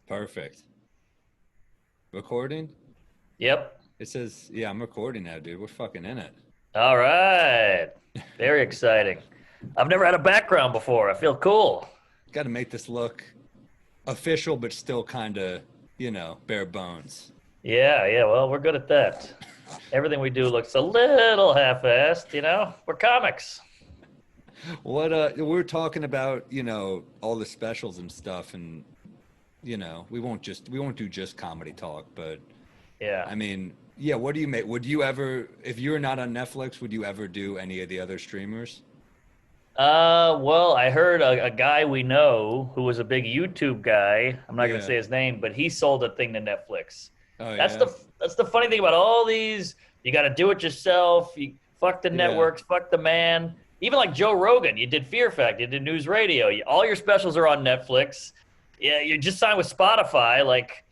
Perfect. Recording? Yep. It says, yeah, I'm recording now, dude. We're fucking in it. All right. Very exciting. I've never had a background before. I feel cool. Got to make this look official, but still kind of, bare bones. Yeah. Well, we're good at that. Everything we do looks a little half-assed, you know? We're comics. We're talking about, all the specials and stuff, and, we won't do just comedy talk, but Yeah. I mean, yeah, what do you make? Would you ever, if you're not on Netflix, would you ever do any of the other streamers? Well, I heard a guy we know who was a big YouTube guy. I'm not going to Yeah. say his name, but he sold a thing to Netflix. Oh, That's yeah. the funny thing about all these. You got to do it yourself. You fuck the Yeah. networks, fuck the man. Even like Joe Rogan, you did Fear Fact, you did News Radio. All your specials are on Netflix. Yeah, you just signed with Spotify. Like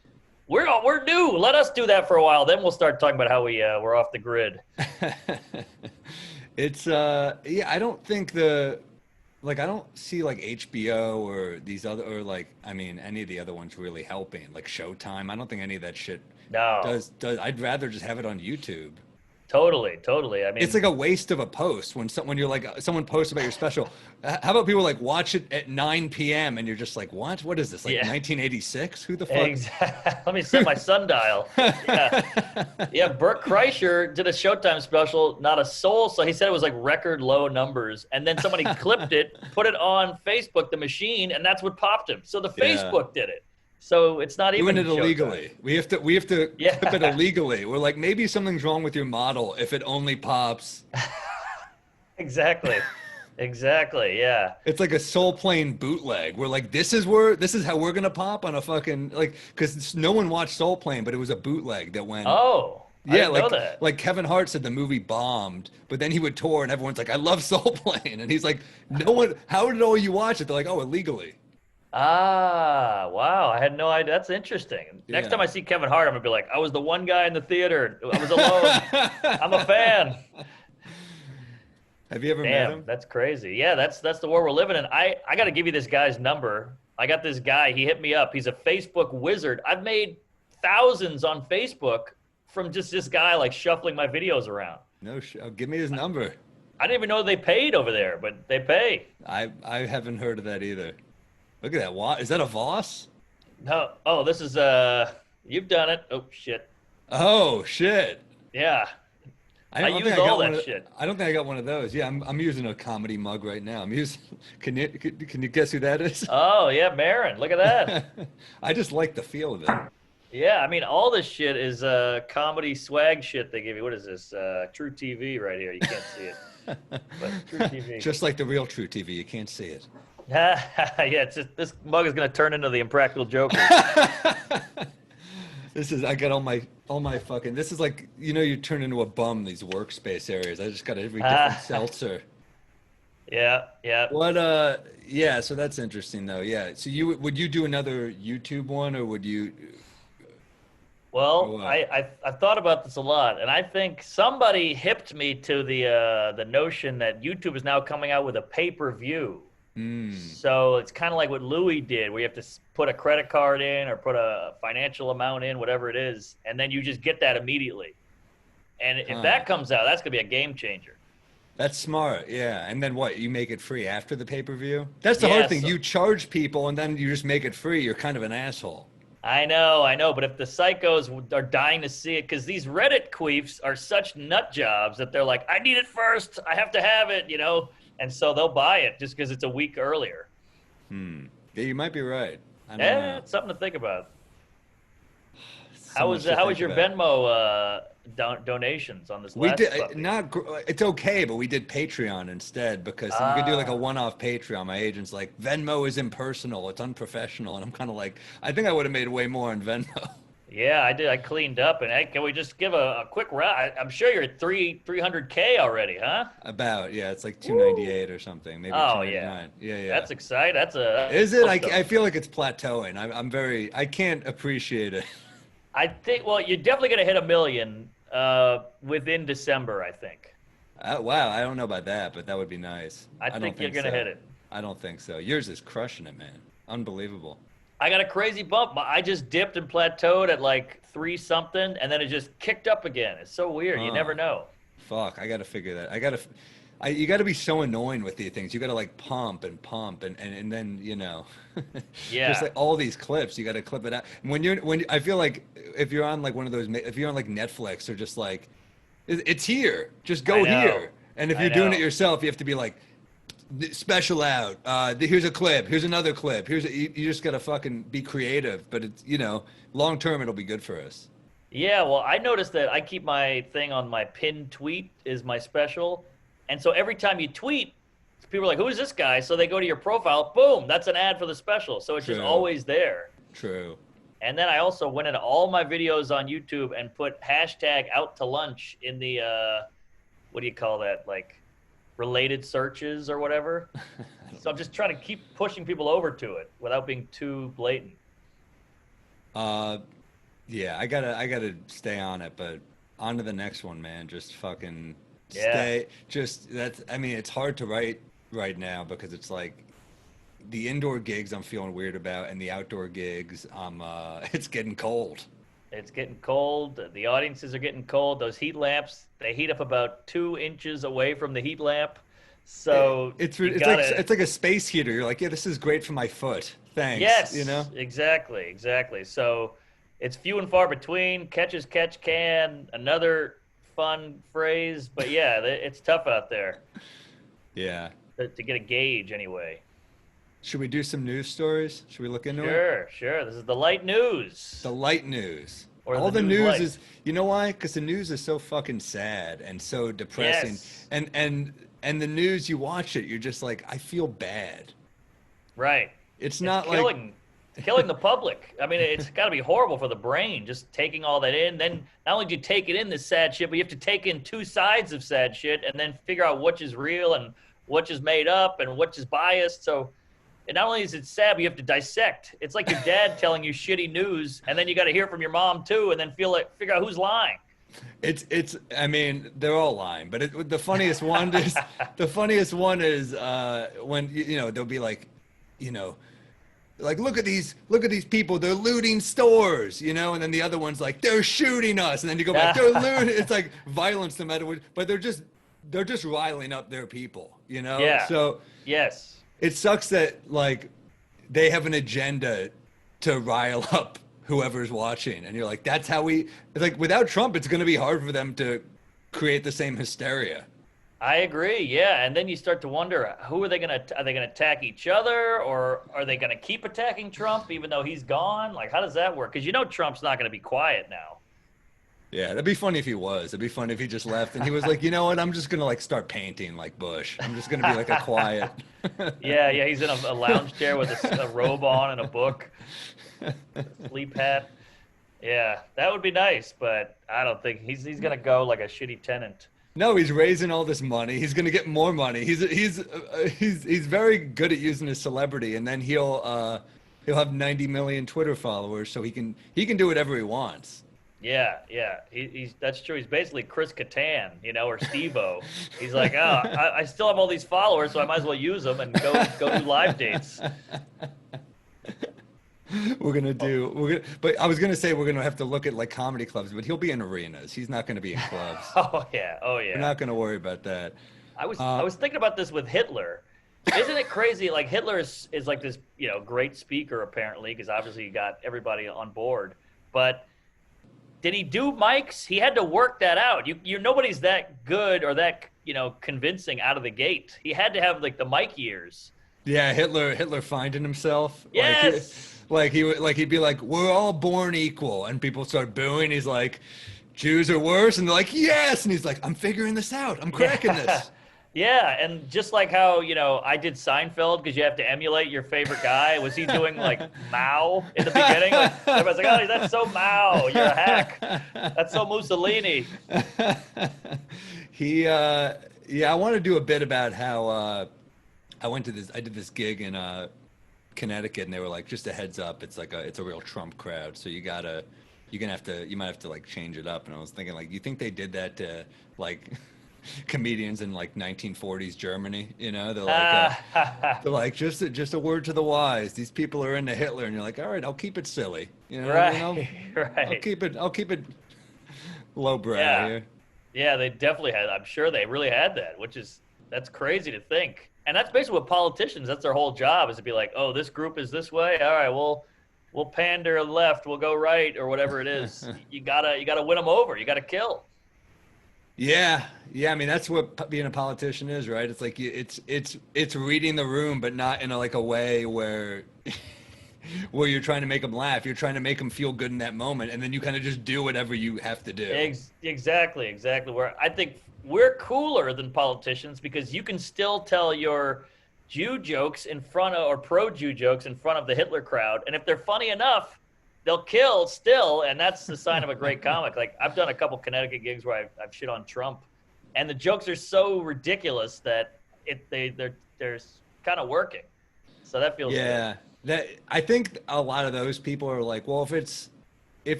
we're new. Let us do that for a while. Then we'll start talking about how we're off the grid. It's yeah, I don't think the like I don't see like HBO or these other or like I mean any of the other ones really helping like Showtime. I don't think any of that shit No, does I'd rather just have it on YouTube. totally. I It's mean, like a waste of a post when you're like someone posts about your special. How about people like watch it at 9 p.m. and you're just like, what is this, like yeah. 1986? Who the fuck? Exactly. Let me set my sundial. Yeah. Yeah. Burt Kreischer did a Showtime special, not a soul. So he said it was like record low numbers. And then somebody clipped it, put it on Facebook, the machine, and that's what popped him. So the Yeah. Facebook did it. So it's not Doing even it Showtime. illegally. We have to clip it Yeah. illegally. We're like, maybe something's wrong with your model if it only pops. Exactly. Exactly. Yeah. It's like a soul plane bootleg. We're like, this is how we're gonna pop on a fucking like because no one watched Soul Plane, but it was a bootleg that went. Oh, I Yeah, didn't know that. like Kevin Hart said the movie bombed, but then he would tour and everyone's like, I love Soul Plane, and he's like, no one. How did all you watch it? They're like, oh, illegally. Ah, wow. I had no idea. That's interesting. Next time Yeah. I see Kevin Hart, I'm gonna be like, I was the one guy in the theater. I was alone. I'm a fan. Have you ever met Damn, him? that's crazy. Yeah, that's the world we're living in. I got to give you this guy's number. I got this guy. He hit me up. He's a Facebook wizard. I've made thousands on Facebook from just this guy like shuffling my videos around. No, give me his number. I didn't even know they paid over there, but they pay. I haven't heard of that either. Look at that. Is that a Voss? No, oh, this is you've done it. Oh shit. Oh shit. Yeah, I I don't use think I all got that shit. I don't think I got one of those. Yeah, I'm using a comedy mug right now. I'm using. Can you guess who that is? Oh yeah, Marin. Look at that. I just like the feel of it. Yeah, I mean, all this shit is comedy swag shit they give you. What is this? True TV right here. You can't see it, but True TV. Just like the real True TV, you can't see it. Yeah, it's just this mug is gonna turn into the Impractical Jokers. This is I got all my fucking. This is like you turn into a bum these workspace areas. I just got every different seltzer. Yeah. What yeah, so that's interesting though. Yeah. So would you do another YouTube one or would you or Well, what? I've thought about this a lot, and I think somebody hipped me to the notion that YouTube is now coming out with a pay-per-view. Mm. So it's kind of like what Louis did, where you have to put a credit card in or put a financial amount in, whatever it is, and then you just get that immediately. And if Huh. that comes out, that's gonna be a game changer. That's smart, yeah. And then what? You make it free after the pay-per-view? That's the hard Yes, thing. You charge people and then you just make it free. You're kind of an asshole. I know, but if the psychos are dying to see it, because these Reddit queefs are such nut jobs that they're like, I need it first, I have to have it, and so they'll buy it just because it's a week earlier. Hmm. Yeah, you might be right. I don't Yeah, know. it's something to think about. So much to How was think your about. Venmo donations on this We last did puppy? not. It's okay, but we did Patreon instead because you could do like a Ah, one-off Patreon. My agent's like, Venmo is impersonal. It's unprofessional, and I'm kind of like, I think I would have made way more on Venmo. yeah, I did. I cleaned up, and hey, can we just give a quick round? I'm sure you're at 300K already, huh? About yeah, it's like Woo! 298 or something, maybe Oh yeah, 299. Yeah, yeah. that's exciting. That's a Is it? I milestone. feel like it's plateauing. I'm very. I can't appreciate it. I think. Well, you're definitely gonna hit a million within December. I think. Wow, I don't know about that, but that would be nice. I I don't think you're think gonna so. hit it. I don't think so. Yours is crushing it, man. Unbelievable. I got a crazy bump. I just dipped and plateaued at like 3 something, and then it just kicked up again. It's so weird. You Huh. never know. Fuck, I gotta figure that. You gotta be so annoying with these things. You gotta like pump and then just Yeah, like all these clips. You gotta clip it out. And I feel like if you're on like one of those, if you're on like Netflix or just like, it's here. Just I go know. here. And if I you're doing it know. yourself, you have to be like, special out. Here's a clip. Here's another clip. You just gotta fucking be creative. But it's long term it'll be good for us. Yeah, well, I noticed that I keep my thing on my pinned tweet is my special. And so every time you tweet, people are like, who is this guy? So they go to your profile, boom, that's an ad for the special. So it's just True. always there. True. And then I also went into all my videos on YouTube and put hashtag out to lunch in the, what do you call that? Like related searches or whatever. So I'm just trying to keep pushing people over to it without being too blatant. Uh, yeah, I gotta stay on it, but on to the next one, man. Just fucking Yeah. stay. Just that's. I mean, it's hard to write right now because it's like the indoor gigs I'm feeling weird about, and the outdoor gigs it's getting cold. It's getting cold. The audiences are getting cold. Those heat lamps, they heat up about 2 inches away from the heat lamp. So It's you it's like gotta. it's like a space heater. You're like, yeah, this is great for my foot. Thanks. Yes, exactly, exactly. So it's few and far between. Catch as catch can. Another fun phrase, but yeah, it's tough out there Yeah. to get a gauge anyway. Should we do some news stories? Should we look into it? Sure, sure. This is the light news The light news. or All the the news news light. is, you know why? Because the news is so fucking sad and so depressing. Yes, And the news, you watch it, you're just like, I feel bad. right. It's It's not like, killing the public. I mean, it's got to be horrible for the brain just taking all that in. Then not only do you take it in this sad shit, but you have to take in 2 sides of sad shit and then figure out which is real and which is made up and which is biased. So, and not only is it sad, but you have to dissect. It's like your dad telling you shitty news, and then you got to hear from your mom too, and then figure out who's lying. I mean, they're all lying, but the funniest one is, when, they'll be like, you know, like look at these people, they're looting stores, and then the other one's like, they're shooting us, and then you go back, they're looting. It's like violence no matter what, but they're just riling up their people, Yeah. so Yes. it sucks that like they have an agenda to rile up whoever's watching, and you're like, that's how it's like, without Trump it's going to be hard for them to create the same hysteria. I agree. Yeah, and then you start to wonder who are they gonna attack each other, or are they gonna keep attacking Trump even though he's gone? Like, how does that work? Because Trump's not gonna be quiet now. Yeah, that'd be funny if he was. It'd be funny if he just left and he was like, you know what, I'm just gonna like start painting like Bush. I'm just gonna be like a quiet. Yeah, yeah, he's in a lounge chair with a robe on and a book, sleep hat. Yeah, that would be nice, but I don't think he's gonna go like a shitty tenant. No, he's raising all this money. He's gonna get more money. He's very good at using his celebrity, and then he'll have 90 million Twitter followers, so he can do whatever he wants. Yeah, yeah, he's that's true. He's basically Chris Kattan, or Steve-O. He's like, oh, I still have all these followers, so I might as well use them and go do live dates. But I was gonna say we're gonna have to look at like comedy clubs, but he'll be in arenas. He's not gonna be in clubs. Oh yeah, oh We're yeah. not gonna worry about that. I was thinking about this with Hitler. Isn't it crazy? Like Hitler is like this, great speaker apparently, because obviously he got everybody on board. But did he do mics? He had to work that out. Nobody's that good or that convincing out of the gate. He had to have like the mic years. Yeah, Hitler finding himself. Yes. He'd be like, we're all born equal, and people start booing. He's like, Jews are worse, and they're like, yes, and he's like, I'm figuring this out. I'm cracking this. Yeah, and just like how, I did Seinfeld because you have to emulate your favorite guy. Was he doing like Mao in the beginning? Like, everybody's like, oh, that's so Mao. You're a hack. That's so Mussolini. Yeah, I want to do a bit about how I did this gig in Connecticut, and they were like, just a heads up, it's a real Trump crowd, so you might have to like change it up. And I was thinking, like, you think they did that to like comedians in like 1940s Germany. You know, they're Right, like just a word to the wise. These people are into Hitler, and you're like, all right, I'll keep it silly. You know what I mean? I'll right. keep it lowbrow Yeah, here. yeah, they definitely had. I'm sure they really had that, that's crazy to think. And that's basically what politicians. That's their whole job is to be like, oh, this group is this way. All right, we'll pander left, we'll go right, or whatever it is. You gotta win them over. You gotta kill. Yeah, yeah. I mean, that's what being a politician is, right? It's like it's reading the room, but not in a way where where you're trying to make them laugh. You're trying to make them feel good in that moment, and then you kind of just do whatever you have to do. Exactly. Where I think we're cooler than politicians because you can still tell your Jew jokes in front of or pro Jew jokes in front of the Hitler crowd, and if they're funny enough, they'll kill still, and that's the sign of a great comic. Like I've done a couple Connecticut gigs where I've shit on Trump, and the jokes are so ridiculous that they're kind of working. So that feels good. Yeah, that I think a lot of those people are like, well, if it's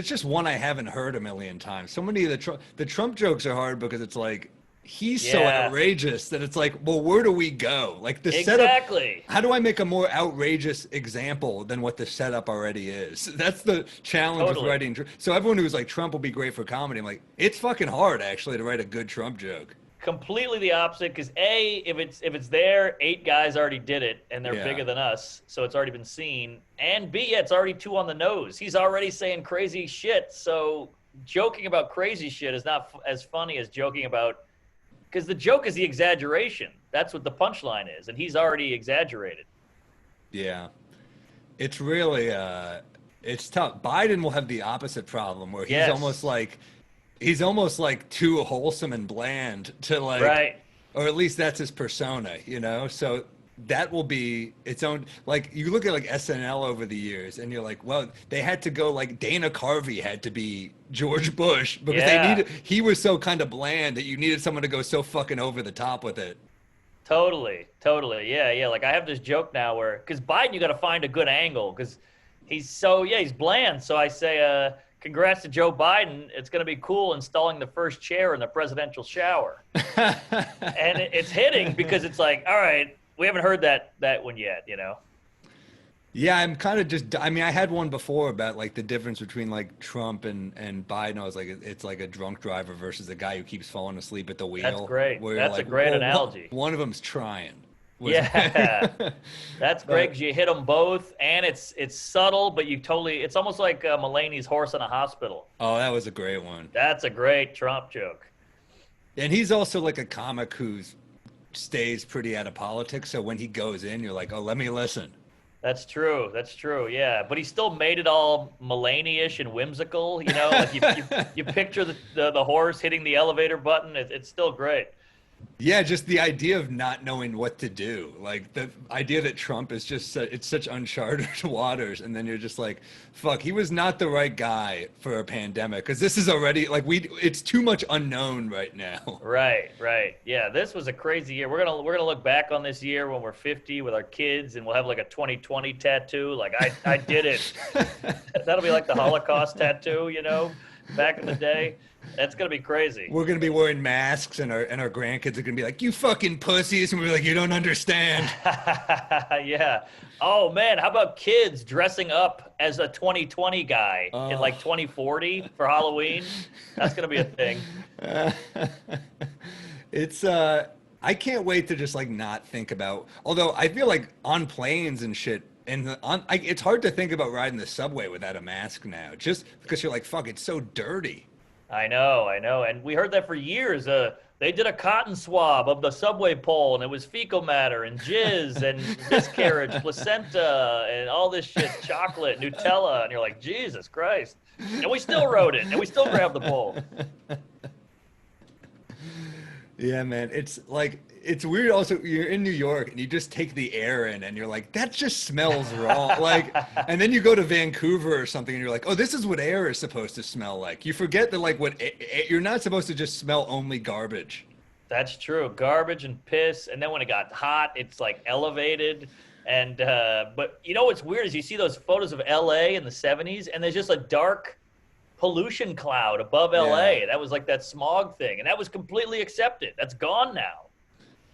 just one I haven't heard a million times. So many of the Trump jokes are hard because it's like he's so Yeah, outrageous that it's like, well, where do we go? Like the setup. exactly. How do I make a more outrageous example than what the setup already is? That's the challenge with Totally. writing. So everyone who's like Trump will be great for comedy, I'm like, it's fucking hard actually to write a good Trump joke. Completely the opposite because A, if it's there, 8 guys already did it and they're Yeah. bigger than us, so it's already been seen. And B, yeah, it's already too on the nose. He's already saying crazy shit, so joking about crazy shit is not as funny as joking about because the joke is the exaggeration. That's what the punchline is, and he's already exaggerated. Yeah. It's really it's tough. Biden will have the opposite problem where Yes. he's almost like too wholesome and bland to like, Right. or at least that's his persona, you know? So that will be its own, like you look at like SNL over the years and you're like, well, they had to go like Dana Carvey had to be George Bush because Yeah. he was so kind of bland that you needed someone to go so fucking over the top with it. Totally. Yeah. Like I have this joke now where, because Biden, you got to find a good angle because he's bland. So I say, congrats to Joe Biden. It's going to be cool installing the first chair in the presidential shower. And it's hitting because it's like, all right, we haven't heard that one yet, you know? Yeah, I'm kind of just, I mean, I had one before about like the difference between like Trump and Biden. I was like, it's like a drunk driver versus a guy who keeps falling asleep at the wheel. That's great. Where you're That's a like, great well, analogy. One of them's trying. Yeah. That's great because you hit them both and it's subtle, but it's almost like Mulaney's horse in a hospital. Oh, that was a great one. That's a great Trump joke. And he's also like a comic who stays pretty out of politics. So when he goes in, you're like, oh, let me listen. That's true. Yeah, but he still made it all Mulaney-ish and whimsical. You know, like you picture the horse hitting the elevator button. It's still great. Yeah, just the idea of not knowing what to do. Like the idea that Trump is just it's such uncharted waters, and then you're just like, fuck, he was not the right guy for a pandemic because this is already like it's too much unknown right now. Right. Yeah, this was a crazy year. We're gonna look back on this year when we're 50 with our kids, and we'll have like a 2020 tattoo. Like I did it. That'll be like the Holocaust tattoo, you know, back in the day. That's gonna be crazy. We're gonna be wearing masks, and our grandkids are gonna be like, "You fucking pussies," and we're like, "You don't understand." Yeah. Oh man, how about kids dressing up as a 2020 guy in like 2040 for Halloween? That's gonna be a thing. It's I can't wait to just like not think about. Although I feel like on planes and shit, and it's hard to think about riding the subway without a mask now, just because you're like, "Fuck, it's so dirty." I know, and we heard that for years. They did a cotton swab of the subway pole, and it was fecal matter and jizz and miscarriage, placenta, and all this shit, chocolate, Nutella, and you're like, Jesus Christ! And we still rode it, and we still grabbed the pole. Yeah, man. It's like, it's weird also, you're in New York and you just take the air in and you're like, that just smells wrong. Like, and then you go to Vancouver or something and you're like, oh, this is what air is supposed to smell like. You forget that like you're not supposed to just smell only garbage. That's true. Garbage and piss, and then when it got hot, it's like elevated. And but you know what's weird is you see those photos of LA in the 70s, and there's just a dark pollution cloud above LA. Yeah. That was like that smog thing, and that was completely accepted. That's gone now.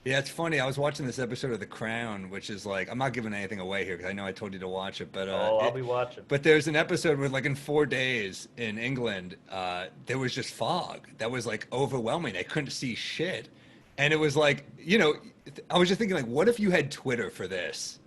Yeah, it's funny. I was watching this episode of The Crown, which is like, I'm not giving anything away here because I know I told you to watch it, but Oh, I'll be watching. but there's an episode where like in 4 days in England, there was just fog that was like overwhelming. I couldn't see shit, and it was like, I was just thinking like, what if you had Twitter for this?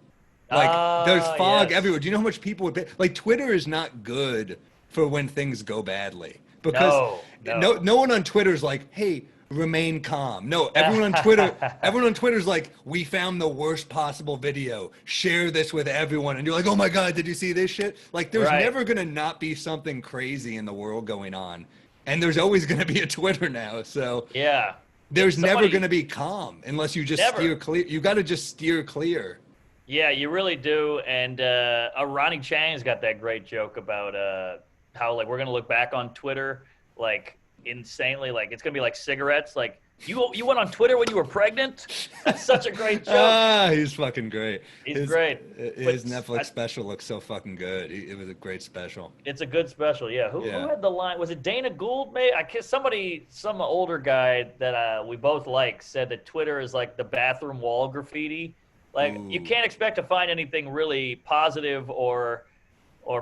Like, there's fog Yes. everywhere. Do you know how much people would be like? Twitter is not good for when things go badly because no one on Twitter is like, hey, remain calm. No, everyone on Twitter's like, we found the worst possible video. Share this with everyone. And you're like, oh my God, did you see this shit? Like, there's never going to not be something crazy in the world going on. And there's always going to be a Twitter now. So Yeah. there's never going to be calm unless you just steer clear. You got to just steer clear. Yeah, you really do. And Ronnie Chang's got that great joke about how like we're gonna look back on Twitter like insanely, like it's gonna be like cigarettes. Like you went on Twitter when you were pregnant. That's such a great joke. He's fucking great. He's great. His Netflix special looks so fucking good. It was a great special. It's a good special. Yeah. Who had the line? Was it Dana Gould? Maybe I guess some older guy that we both like said that Twitter is like the bathroom wall graffiti. Like you can't expect to find anything really positive or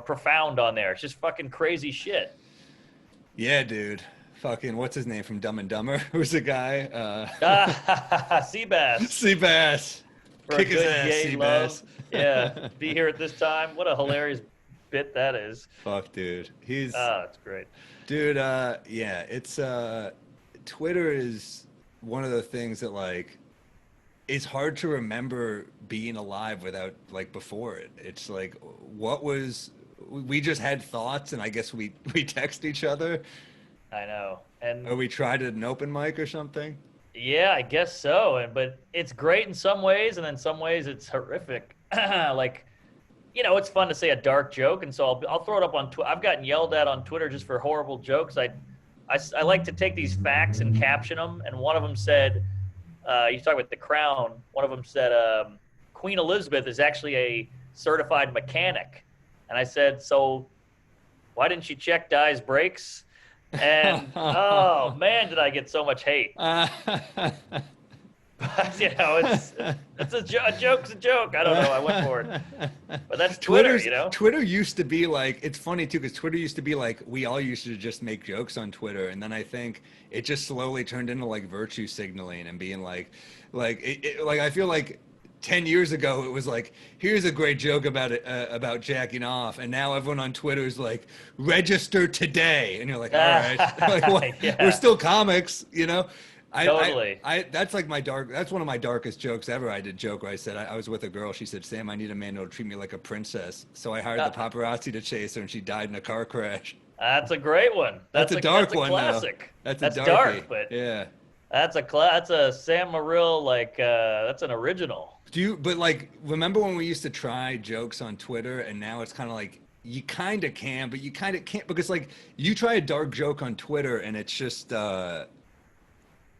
profound on there. It's just fucking crazy shit. Yeah, dude. Fucking what's his name from Dumb and Dumber? Who's the guy? Seabass. Seabass. Kick his ass, Seabass. Yeah. Be here at this time. What a hilarious bit that is. Fuck, dude. It's great. Dude, yeah, it's Twitter is one of the things that like it's hard to remember being alive without like before it. It's like we just had thoughts and I guess we text each other. I know. Or we tried at an open mic or something. Yeah, I guess so. But it's great in some ways and in some ways it's horrific. Like, it's fun to say a dark joke, and so I'll throw it up on Twitter. I've gotten yelled at on Twitter just for horrible jokes. I like to take these facts and caption them, and one of them said, you talk about The Crown. One of them said, Queen Elizabeth is actually a certified mechanic. And I said, so why didn't she check Di's brakes? And, oh, man, did I get so much hate. But, it's a joke's a joke. I don't know. I went for it. But that's Twitter, Twitter used to be like, it's funny, too, because Twitter used to be like, we all used to just make jokes on Twitter. And then I think it just slowly turned into, like, virtue signaling and being like I feel like 10 years ago, it was like, here's a great joke about jacking off. And now everyone on Twitter is like, register today. And you're like, all right. Like, what? Yeah. We're still comics, Totally. That's like that's one of my darkest jokes ever. I did a joke where I said, I was with a girl. She said, Sam, I need a man who'll treat me like a princess. So I hired the paparazzi to chase her and she died in a car crash. That's a great one. That's a dark one, classic. Though. That's a dark, but yeah. That's a Sam Morril, like, that's an original. But like, remember when we used to try jokes on Twitter and now it's kind of like, you kind of can, but you kind of can't because like you try a dark joke on Twitter and it's just,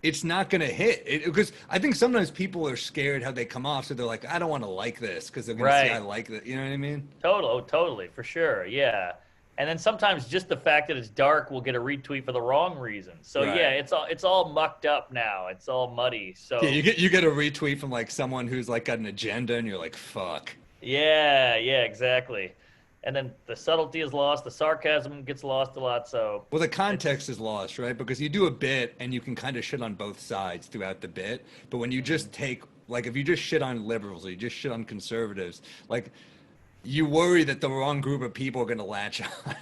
it's not going to hit because I think sometimes people are scared how they come off. So they're like, I don't want to like this because they're going to see I like that. You know what I mean? Totally, for sure. Yeah. And then sometimes just the fact that it's dark will get a retweet for the wrong reason. So yeah, it's all mucked up now. It's all muddy. So yeah, you get a retweet from like someone who's like got an agenda and you're like, fuck. Yeah, exactly. And then the subtlety is lost. The sarcasm gets lost a lot. So well, the context is lost, right? Because you do a bit and you can kind of shit on both sides throughout the bit. But when you just take, like, if you just shit on liberals or you just shit on conservatives, like, you worry that the wrong group of people are going to latch on.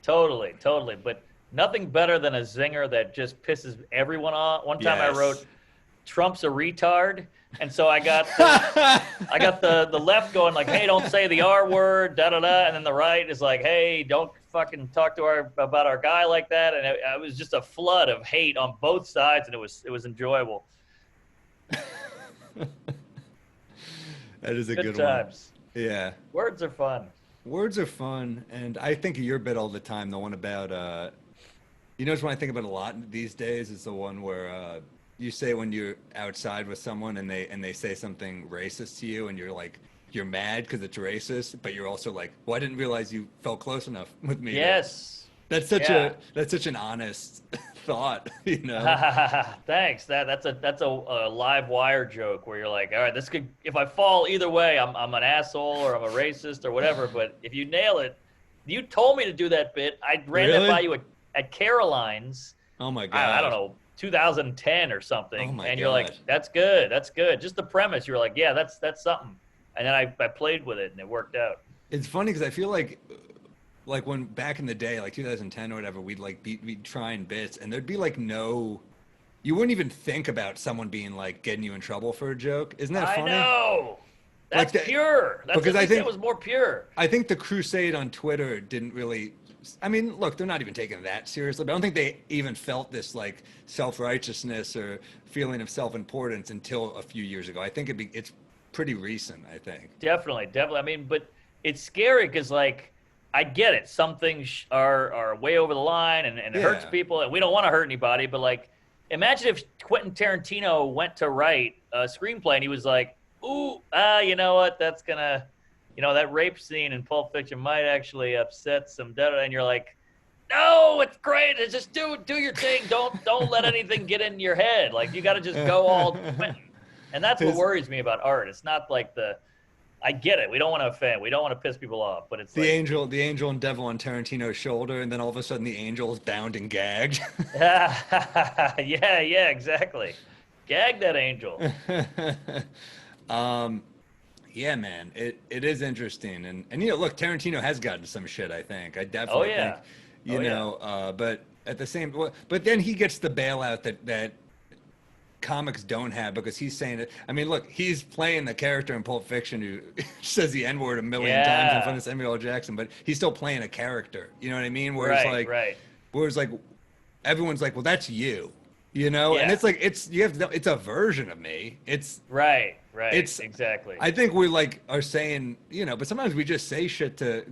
Totally. But nothing better than a zinger that just pisses everyone off. One time I wrote, Trump's a retard. And so I got the left going like, hey, don't say the R word, da-da-da. And then the right is like, hey, don't fucking talk to about our guy like that. And it was just a flood of hate on both sides, and it was enjoyable. That is a good times. One. Yeah. Words are fun. Words are fun. And I think of your bit all the time, the one about, you notice when I think about a lot these days is the one where you say when you're outside with someone and they say something racist to you and you're like, you're mad because it's racist, but you're also like, well, I didn't realize you felt close enough with me. Yes. Yeah. that's such an honest thought, you know. Thanks. That's a live wire joke where you're like, all right, this could if I fall either way, I'm an asshole or I'm a racist or whatever. But if you nail it, you told me to do that bit. I ran that by Really? you at Caroline's. Oh my I don't god. know, 2010 or Oh something, my and you're like, god. that's good, that's good. Just the premise, you're like, yeah, that's something. And then I played with it and it worked out. It's funny because I feel like when back in the day, like 2010 or whatever, we'd try in bits, and there'd be like no, you wouldn't even think about someone being like getting you in trouble for a joke. Isn't that I funny? know. Like That's that, pure. That's because at least it was more pure. I think the crusade on Twitter didn't really. I mean, look, they're not even taking it that seriously, but I don't think they even felt this like self-righteousness or feeling of self-importance until a few years ago. I think it's pretty recent, I think. Definitely, definitely. I mean, but it's scary because, like, I get it. Some things are way over the line and it hurts Yeah. people, and we don't want to hurt anybody. But, like, imagine if Quentin Tarantino went to write a screenplay and he was like, ooh, you know what? That's going to, that rape scene in Pulp Fiction might actually upset some, and you're like, no, it's great. It's just do your thing. Don't let anything get in your head. Like, you got to just go all Quentin. And that's what His, worries me about art. It's not like I get it. We don't want to offend. We don't want to piss people off. But it's like, the angel and devil on Tarantino's shoulder, and then all of a sudden the angel is bound and gagged. yeah, yeah, exactly. Gag that angel. Yeah, man, it is interesting, and look, Tarantino has gotten some shit. I think I Oh definitely think, yeah. Oh yeah. but at the same, but then he gets the bailout that comics don't have because he's saying it. I mean, look, he's playing the character in Pulp Fiction who says the N word a million times in front Yeah. of Samuel L. Jackson, but he's still playing a character. You know what I mean? Right. Right. Whereas like everyone's like, well, that's you, you know, and Yeah. it's like it's a version of me. Right. Right. It's Exactly. I think we like are saying, but sometimes we just say shit to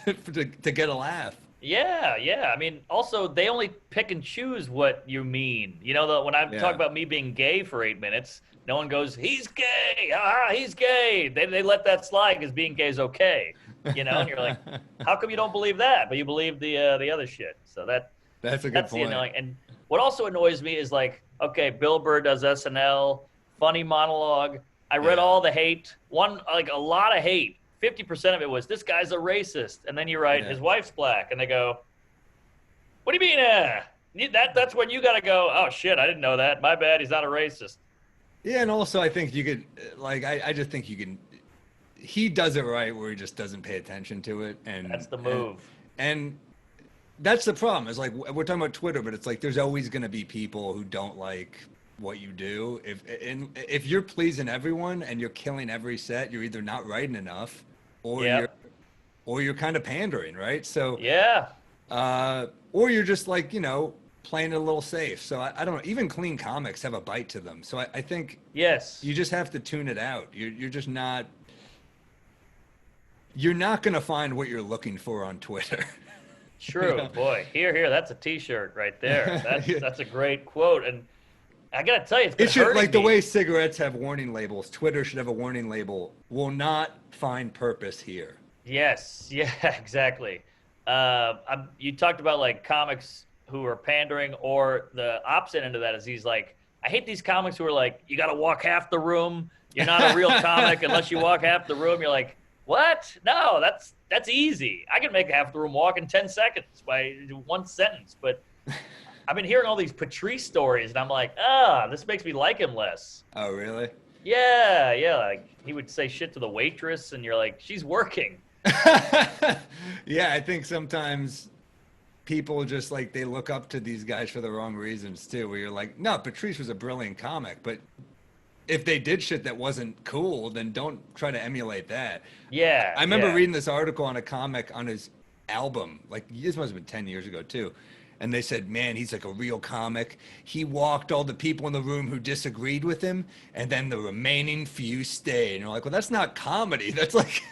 to get a laugh. Yeah, yeah. I mean, also they only pick and choose what you mean. When I talk Yeah. about me being gay for 8 minutes, no one goes, "He's gay." He's gay. They let that slide because being gay is okay. And you're like, how come you don't believe that, but you believe the other shit? So That's a good that's the point. annoying. And what also annoys me is like, okay, Bill Burr does SNL, funny monologue. I read Yeah. all the hate. A lot of hate. 50% of it was this guy's a racist, and then you write Yeah. his wife's black, and they go, "What do you mean? That's when you got to go. Oh shit, I didn't know that. My bad. He's not a racist." Yeah, and also I think you could like I just think you can. He does it right where he just doesn't pay attention to it, That's the move. and that's the problem. Is like we're talking about Twitter, but it's like there's always going to be people who don't like what you do. If you're pleasing everyone and you're killing every set, you're either not writing enough, or Yep. you're kind of pandering, right? So, Yeah. or you're just like playing it a little safe. So I don't know. Even clean comics have a bite to them. So I think Yes. you just have to tune it out. You're just not. You're not going to find what you're looking for on Twitter. True. Yeah. Boy, here. That's a T-shirt right there. That's Yeah. that's a great quote, and I gotta tell you, it's been It should hurting like the me. way cigarettes have warning labels. Twitter should have a warning label. Will not find purpose here. Yes, yeah, exactly. You talked about like comics who are pandering, or the opposite end of that is he's like, I hate these comics who are like, you got to walk half the room. You're not a real comic unless you walk half the room. You're like, what? No, that's easy. I can make half the room walk in 10 seconds by one sentence. But I've been hearing all these Patrice stories, and I'm like, this makes me like him less. Oh, really? Yeah, yeah. Like he would say shit to the waitress, and you're like, she's working. Yeah, I think sometimes people just like they look up to these guys for the wrong reasons too. Where you're like, no, Patrice was a brilliant comic, but if they did shit that wasn't cool, then don't try to emulate that. Yeah. I remember yeah. reading this article on a comic on his album, like this must have been 10 years ago too. And they said, man, he's like a real comic. He walked all the people in the room who disagreed with him, and then the remaining few stayed. And you're like, well, that's not comedy. That's like,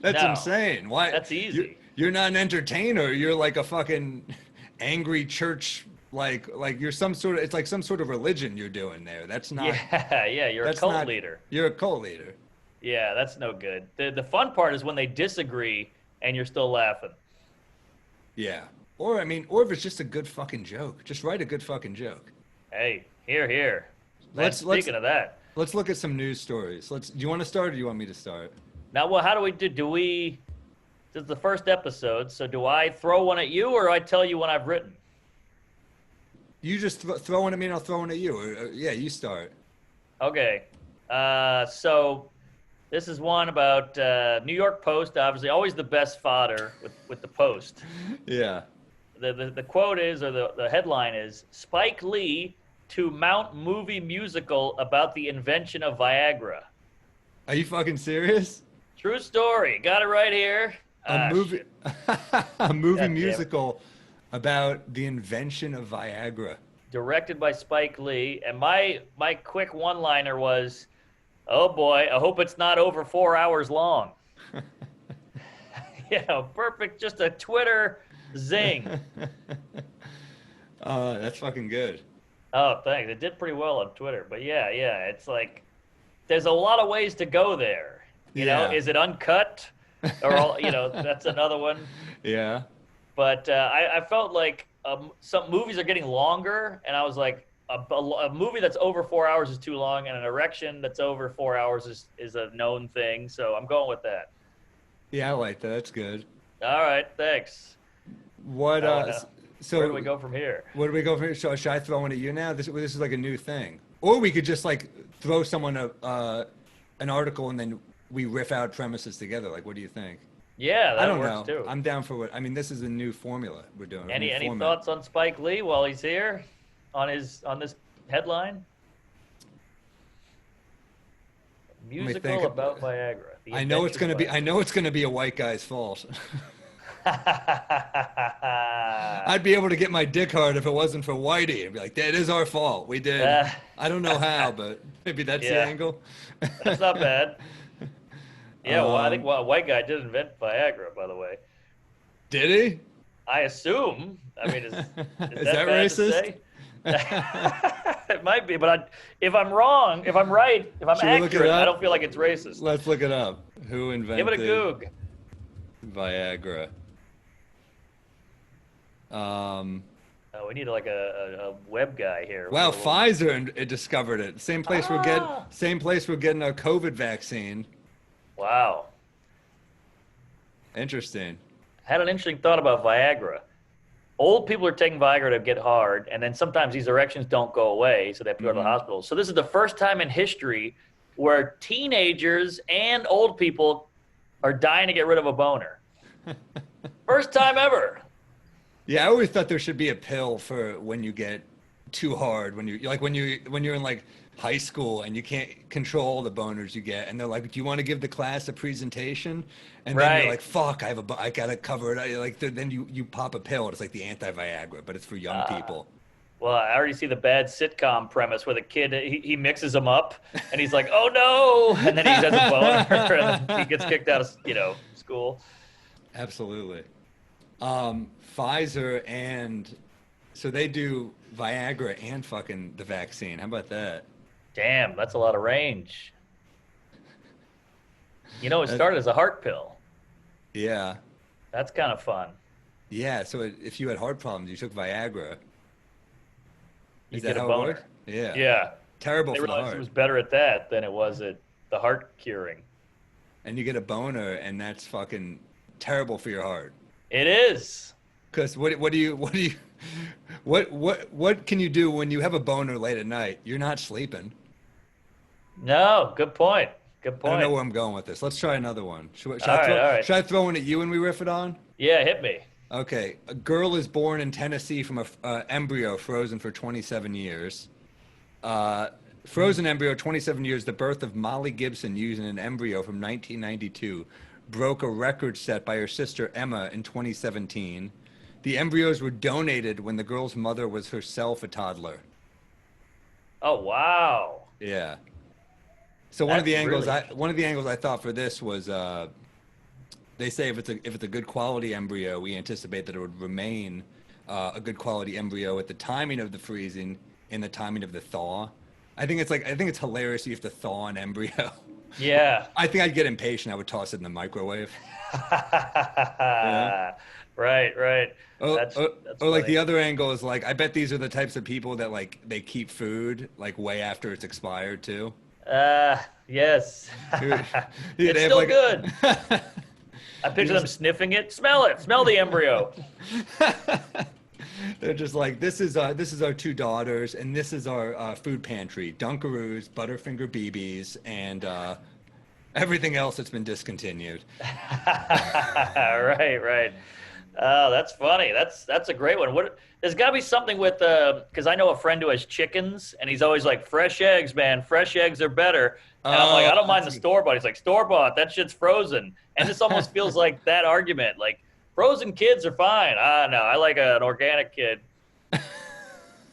that's No, insane. Why? that's easy. You're not an entertainer. You're like a fucking angry church. Like you're some sort of. It's like some sort of religion you're doing there. That's not. Yeah, yeah. You're a That's cult not, leader. You're a cult leader. Yeah, that's no good. The fun part is when they disagree and you're still laughing. Yeah. Or I mean, or if it's just a good fucking joke, just write a good fucking joke. Hey, here. Man, Let's speaking of that, let's look at some news stories. Do you want to start or do you want me to start? now, well, how do we do? This is the first episode, so do I throw one at you, or do I tell you when I've written? You just throw one at me and I'll throw one at you. Yeah, you start. Okay. So this is one about New York Post, obviously, always the best fodder with the Post. Yeah. The quote is, or the headline is, Spike Lee to mount movie musical about the invention of Viagra. Are you fucking serious? True story. Got it right here. A movie, a movie God damn it. musical about the invention of Viagra. Directed by Spike Lee. And my quick one-liner was, oh boy, I hope it's not over 4 hours long. Yeah, perfect. Just a Twitter zing. That's fucking good. Oh, thanks. It did pretty well on Twitter. But yeah, it's like, there's a lot of ways to go there. You know, is it uncut? Or, that's another one. Yeah. But I felt like some movies are getting longer, and I was like, a movie that's over 4 hours is too long, and an erection that's over 4 hours is a known thing. So I'm going with that. Yeah, I like that. That's good. All right, thanks. What? So where do we go from here? Where do we go from here? So should I throw one at you now? This is like a new thing, or we could just like throw someone an article and then we riff out premises together. Like, what do you think? Yeah, that I don't works know. too. I'm down for what. I mean, this is a new formula we're doing. Any thoughts on Spike Lee while he's here on this headline? Musical about Viagra. I know it's gonna be. I know it's gonna be a white guy's fault. I'd be able to get my dick hard if it wasn't for Whitey and be like, that is our fault. We did. I don't know how, but maybe that's the angle. That's not bad. Yeah, well, I think a white guy did invent Viagra, by the way. Did he? I assume. I mean, is that racist? It might be, but if I'm wrong, if I'm right, if I'm accurate, I don't feel like it's racist. Let's look it up. Who invented? Give it a goog. Viagra. We need like a web guy here. Wow, Pfizer discovered it. Same place we're getting our COVID vaccine. Wow. Interesting. I had an interesting thought about Viagra. Old people are taking Viagra to get hard, and then sometimes these erections don't go away, so they have to go to the hospital. So this is the first time in history where teenagers and old people are dying to get rid of a boner. First time ever. Yeah, I always thought there should be a pill for when you get too hard, when you're in like high school and you can't control the boners you get, and they're like, do you want to give the class a presentation? And then you're like, fuck, I gotta cover it. Then you pop a pill and it's like the anti-Viagra, but it's for young people. Well, I already see the bad sitcom premise where the kid, he mixes them up and he's like, oh no, and then he has a boner and then he gets kicked out of school. Absolutely. Pfizer so they do Viagra and fucking the vaccine. How about that? Damn, that's a lot of range. It started as a heart pill. Yeah. That's kind of fun. Yeah, so if you had heart problems, you took Viagra. Is that how it works? Yeah. Yeah. Terrible for the heart. It was better at that than it was at the heart curing. And you get a boner, and that's fucking terrible for your heart. It is. Because what can you do when you have a boner late at night? You're not sleeping. No, good point. Good point. I don't know where I'm going with this. Let's try another one. Should all right. I throw one at you and we riff it on? Yeah, hit me. Okay. A girl is born in Tennessee from an embryo frozen for 27 years. Frozen embryo, 27 years. The birth of Molly Gibson using an embryo from 1992 broke a record set by her sister Emma in 2017. The embryos were donated when the girl's mother was herself a toddler. Oh, wow. Yeah. So one of the angles I thought for this was they say if it's a good quality embryo, we anticipate that it would remain a good quality embryo at the timing of the freezing and the timing of the thaw. I think it's hilarious you have to thaw an embryo. Yeah. I think I'd get impatient. I would toss it in the microwave. Yeah. Right, right. Oh, That's or like the funny. other angle is like, I bet these are the types of people that like they keep food like way after it's expired too. Yes. Yeah, It's they have still like, good. I they're picture them just, sniffing it. Smell it. Smell the embryo. they're just like, this is our two daughters, and this is our food pantry: Dunkaroos, Butterfinger BBs, and everything else that's been discontinued. Right, right. Oh, that's funny. That's a great one. What there's got to be something with because I know a friend who has chickens, and he's always like, "Fresh eggs, man. Fresh eggs are better." And I'm like, Oh, "I don't mind that's the store bought." He's like, "Store bought. That shit's frozen." And this almost feels like that argument. Like frozen kids are fine. Ah, no, I like an organic kid.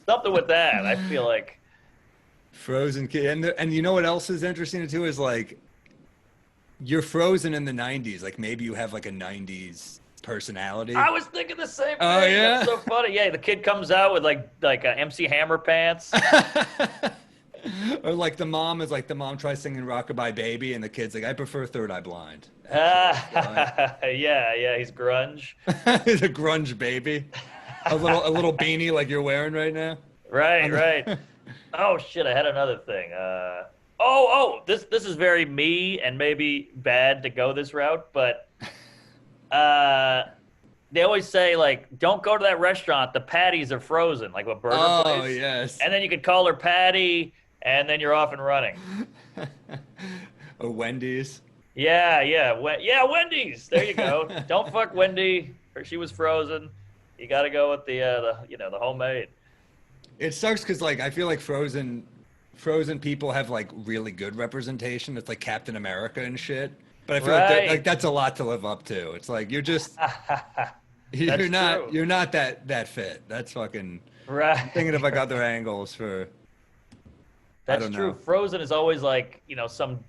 Something with that. I feel like frozen kid, and you know what else is interesting too is like you're frozen in the '90s. Like maybe you have like a '90s personality. I was thinking the same Oh thing. That's yeah. so funny. Yeah, the kid comes out with like MC Hammer pants. Or like the mom tries singing Rockabye Baby, and the kid's like, I prefer Third Eye Blind, actually. So, Yeah, yeah, he's grunge. he's a grunge baby. A little beanie like you're wearing right now. Right, On right. the- Oh shit, I had another thing. Oh, this is very me and maybe bad to go this route, but uh, they always say like, don't go to that restaurant. The patties are frozen, like a burger oh place, yes. and then you could call her Patty, and then you're off and running. Or Wendy's. Yeah, yeah, yeah, Wendy's. There you go. Don't fuck Wendy. She was frozen. You got to go with the homemade. It sucks because like I feel like frozen people have like really good representation. It's like Captain America and shit. But I feel like Right. that's a lot to live up to. It's like That's true. you're not that fit. That's fucking. I'm thinking of Right. like other angles for I That's don't true. know. Frozen is always like, some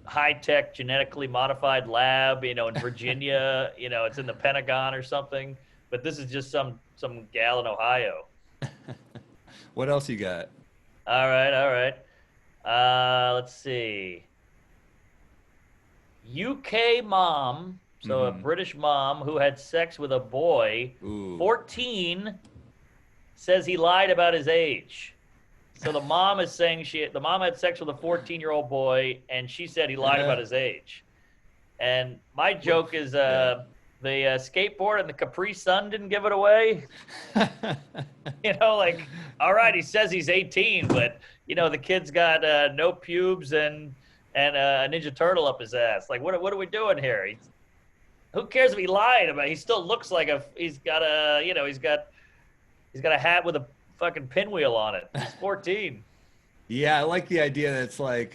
high-tech genetically modified lab, in Virginia, it's in the Pentagon or something. But this is just some gal in Ohio. What else you got? All right, all right. Let's see. UK mom, so a Hmm. British mom who had sex with a boy, Ooh. 14, says he lied about his age. So the mom is saying the mom had sex with a 14-year-old boy, and she said he lied about his age. And my joke is Yeah. the skateboard and the Capri Sun didn't give it away. Like, all right, he says he's 18, but the kid's got no pubes and a Ninja Turtle up his ass. Like, what are we doing here? Who cares if he lied about it? He still looks like he's got a hat with a fucking pinwheel on it. He's 14. Yeah, I like the idea that it's like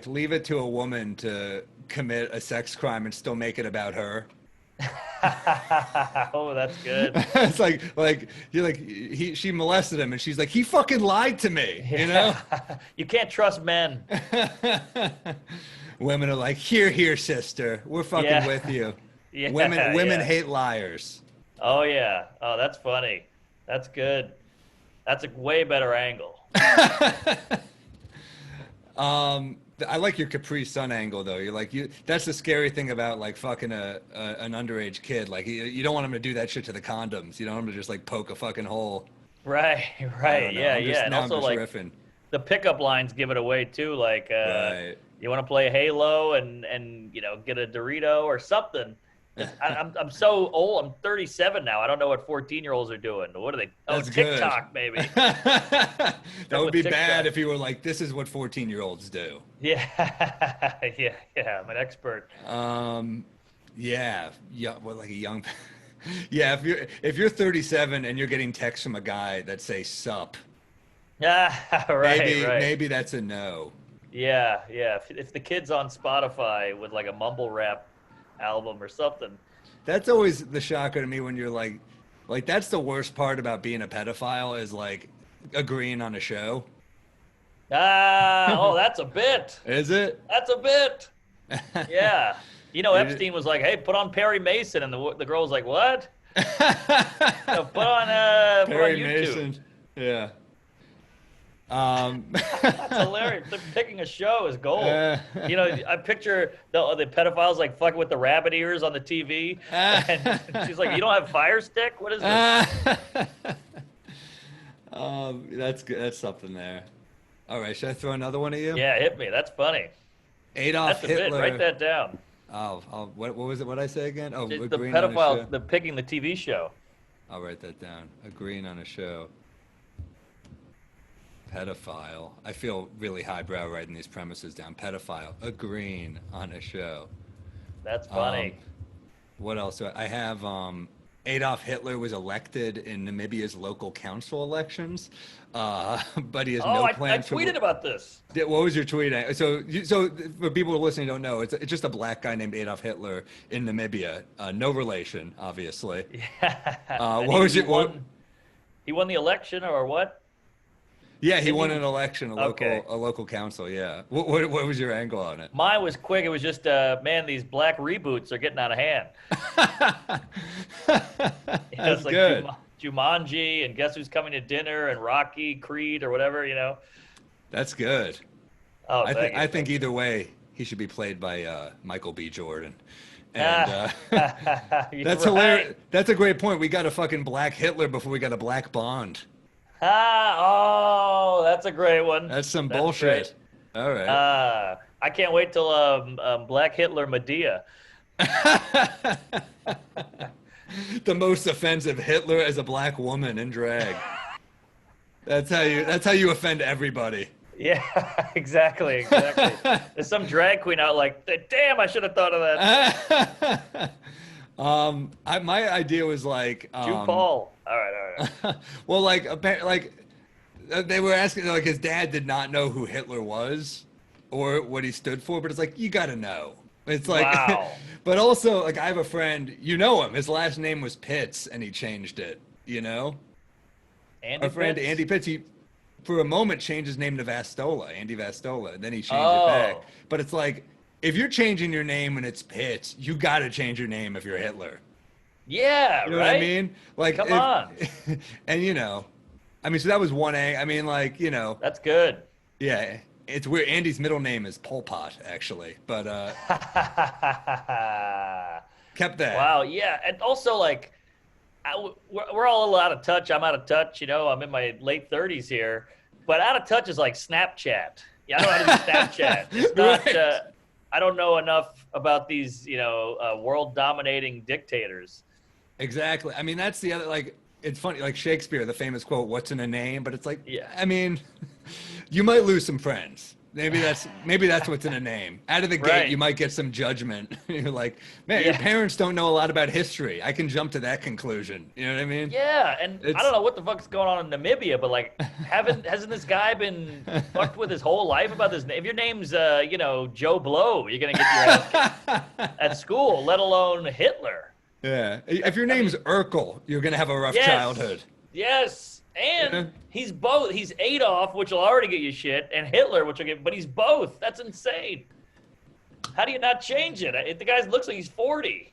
leave it to a woman to commit a sex crime and still make it about her. Oh, that's good. It's like you're like she molested him and she's like he fucking lied to me, you know? You can't trust men. Women are like, here, sister, we're fucking Yeah. with you. Yeah, Women yeah. hate liars. Oh yeah. Oh, that's funny. That's good. That's a way better angle. I like your Capri Sun angle though. You're like that's the scary thing about like fucking an underage kid. Like you don't want him to do that shit to the condoms. You don't want him to just like poke a fucking hole. Right, I right. don't know. Yeah, I'm just, yeah. And now also I'm just like riffing. the pickup lines give it away too. Like Right. you want to play Halo and get a Dorito or something. I'm so old. I'm 37 now. I don't know what 14-year-olds are doing. What are they? Oh, That's good. TikTok maybe. That would be TikTok. bad if you were like, this is what 14-year-olds do. Yeah, yeah. I'm an expert. Yeah, well, like a young, yeah. If you're 37 and you're getting texts from a guy that say "sup," Yeah, right, maybe right. maybe that's a no. Yeah, yeah. If the kid's on Spotify with like a mumble rap album or something. That's always the shocker to me when you're like that's the worst part about being a pedophile is like agreeing on a show. Oh, that's a bit. Is it? That's a bit. Yeah. It- Epstein was like, "Hey, put on Perry Mason," and the girl was like, "What?" Put on Perry YouTube. Mason. Yeah. That's hilarious. They're picking a show is gold. uh, You know, I picture the pedophiles like fucking with the rabbit ears on the TV, and she's like, "You don't have Fire Stick? What is this?" that's good. That's something there. All right, should I throw another one at you? Yeah, hit me. That's funny. Adolf That's a bit. Hitler. Write that down. What was it? What I say again? Oh, The agreeing on a show. pedophiles, the picking the TV show. I'll write that down. Agreeing on a show. Pedophile. I feel really highbrow writing these premises down. Pedophile. Agreeing on a show. That's funny. What else? I have Adolf Hitler was elected in Namibia's local council elections, but he has no I plans. tweeted about this. What was your tweet? So for people who are listening who don't know, it's just a black guy named Adolf Hitler in Namibia. No relation, obviously. Yeah. What was it? He won the election or what? Yeah, he won an election, Okay. a local council. Yeah. What was your angle on it? Mine was quick. It was just, man, these black reboots are getting out of hand. That's like good. Jumanji and Guess Who's Coming to Dinner and Rocky, Creed, or whatever, you know. That's good. Oh, I think either way, he should be played by Michael B. Jordan. And that's hilarious. That's a great point. We got a fucking black Hitler before we got a black Bond. Oh, that's a great one. That's some bullshit. Great. All right. I can't wait till Black Hitler Medea. The most offensive Hitler as a black woman in drag. That's how you offend everybody. Yeah, exactly. There's some drag queen out like, damn, I should have thought of that. My idea was like Jew Paul. All right. well, they were asking, like, his dad did not know who Hitler was or what he stood for, but it's like, you got to know. It's like, wow. But also, like, I have a friend, you know him, his last name was Pitts and he changed it, you know? Our friend Pitts? Andy Pitts, he, for a moment, changed his name to Vastola, Andy Vastola, and then he changed it back. But it's like, if you're changing your name when it's Pitts, you got to change your name if you're Hitler. Yeah, you know right? what I mean? Like, come on. And you know, I mean, so that was 1A. I mean, like, you know, that's good. Yeah, it's weird. Andy's middle name is Pol Pot, actually, but kept that. Wow, yeah, and also like, we're all a little out of touch. I'm out of touch. You know, I'm in my late 30s here, but out of touch is like Snapchat. Yeah, I don't know how to do Snapchat. It's not. Right. I don't know enough about these, you know, world-dominating dictators. Exactly. I mean, that's the other, like, it's funny, like Shakespeare, the famous quote, "What's in a name?" But it's like, yeah. I mean, you might lose some friends. Maybe that's what's in a name. Out of the gate, you might get some judgment. You're like, man, your parents don't know a lot about history. I can jump to that conclusion. You know what I mean? Yeah, and I don't know what the fuck's going on in Namibia, but like, hasn't this guy been fucked with his whole life about this name? If your name's, you know, Joe Blow, you're gonna get your ass kicked at school, let alone Hitler. Yeah, if your name's Urkel, you're gonna have a rough childhood. Yes. And he's both. He's Adolf, which will already get you shit, and Hitler, which will get. But he's both. That's insane. How do you not change it? The guy looks like he's 40.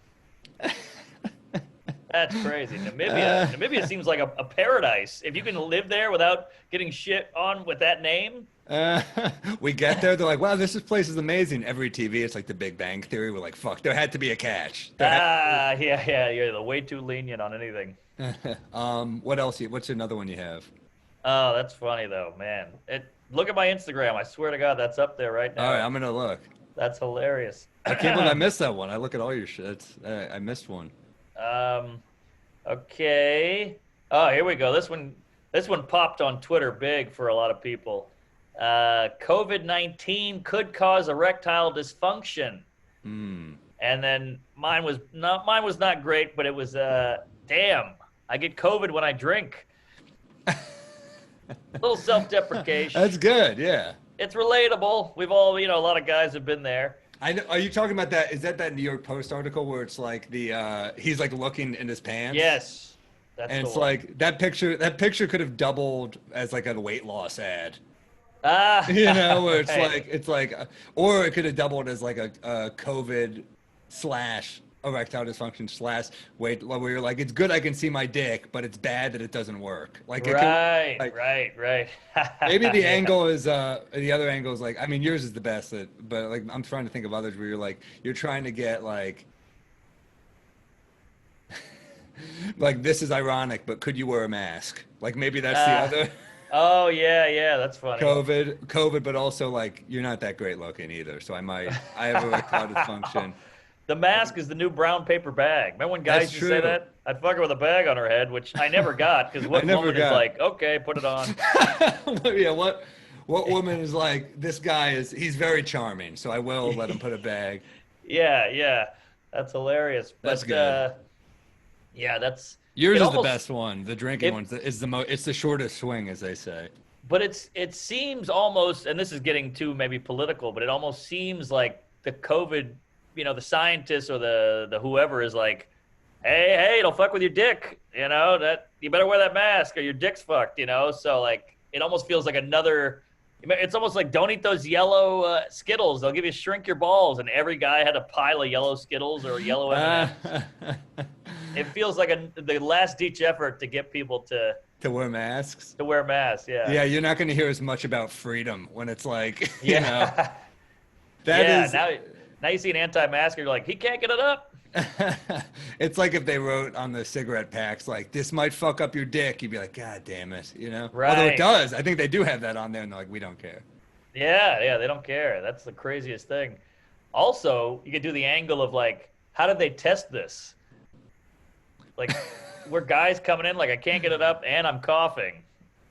That's crazy. Namibia seems like a paradise. If you can live there without getting shit on with that name. We get there, they're like, wow, this place is amazing. Every TV, it's like the Big Bang Theory. We're like, fuck, there had to be a catch. Yeah, you're way too lenient on anything. What else? What's another one you have? Oh, that's funny though, man. Look at my Instagram. I swear to God, that's up there right now. All right, I'm gonna look. That's hilarious. I can't believe I missed that one. I look at all your shit. I missed one. Okay. Oh, here we go. This one popped on Twitter big for a lot of people. COVID-19 could cause erectile dysfunction. And then mine was not great, but it was damn. I get COVID when I drink. A little self-deprecation. That's good, yeah. It's relatable. We've all, you know, a lot of guys have been there. I know. Are you talking about that? Is that New York Post article where it's like he's like looking in his pants? Yes. That's and it's one. Like that picture could have doubled as like a weight loss ad. You know, where it's like, or it could have doubled as like a COVID / erectile dysfunction / wait, where you're like, it's good I can see my dick, but it's bad that it doesn't work. Like, Right, like right. maybe the Yeah. angle is the other angle is like, I mean, yours is the best, but like I'm trying to think of others where you're like, you're trying to get like this is ironic, but could you wear a mask? Like maybe that's the Uh, other oh yeah, that's funny. COVID, but also like you're not that great looking either. So I have erectile dysfunction. The mask is the new brown paper bag. Remember when guys That's used to say true. that? I'd fuck her with a bag on her head, which I never got because I what never woman is got. like, okay, put it on. Yeah, what woman is like, this guy he's very charming, so I will let him put a bag. Yeah, that's hilarious. That's But good. yeah, Yours it is the almost best one. The drinking it, one's it's the shortest swing, as they say. but it seems almost, and this is getting too maybe political, but it almost seems like the COVID, the scientists or the whoever is like, hey, it'll fuck with your dick, that you better wear that mask or your dick's fucked, So like, it almost feels like another. It's almost like don't eat those yellow Skittles. They'll give you shrink your balls, and every guy had a pile of yellow Skittles or yellow M&Ms. It feels like the last ditch effort to get people to wear masks. to wear masks. Yeah. Yeah, you're not going to hear as much about freedom when it's like, Yeah. that is. Now you see an anti-masker, you're like, he can't get it up. It's like if they wrote on the cigarette packs like, this might fuck up your dick, you'd be like, God damn it, Right. Although it does. I think they do have that on there, and they're like, we don't care. Yeah, they don't care. That's the craziest thing. Also, you could do the angle of like, how did they test this? Like, were guys coming in like, I can't get it up and I'm coughing,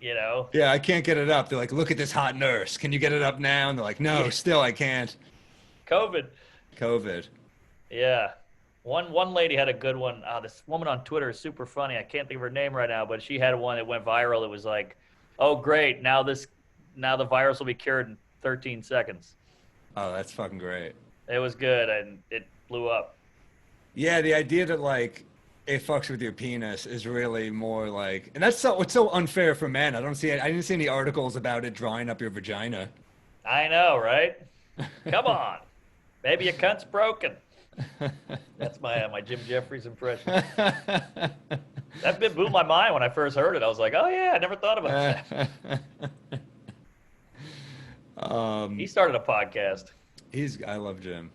Yeah, I can't get it up. They're like, look at this hot nurse. Can you get it up now? And they're like, no, still I can't. COVID. Yeah. One lady had a good one. This woman on Twitter is super funny. I can't think of her name right now, but she had one that went viral. It was like, oh great, now the virus will be cured in 13 seconds. Oh, that's fucking great. It was good and it blew up. Yeah, the idea that like it fucks with your penis is really more like, and that's what's so unfair for men. I didn't see any articles about it drying up your vagina. I know, right? Come on. Maybe your cunt's broken. That's my Jim Jeffries impression. That bit blew my mind when I first heard it. I was like, oh yeah, I never thought about that. He started a podcast. I love Jim.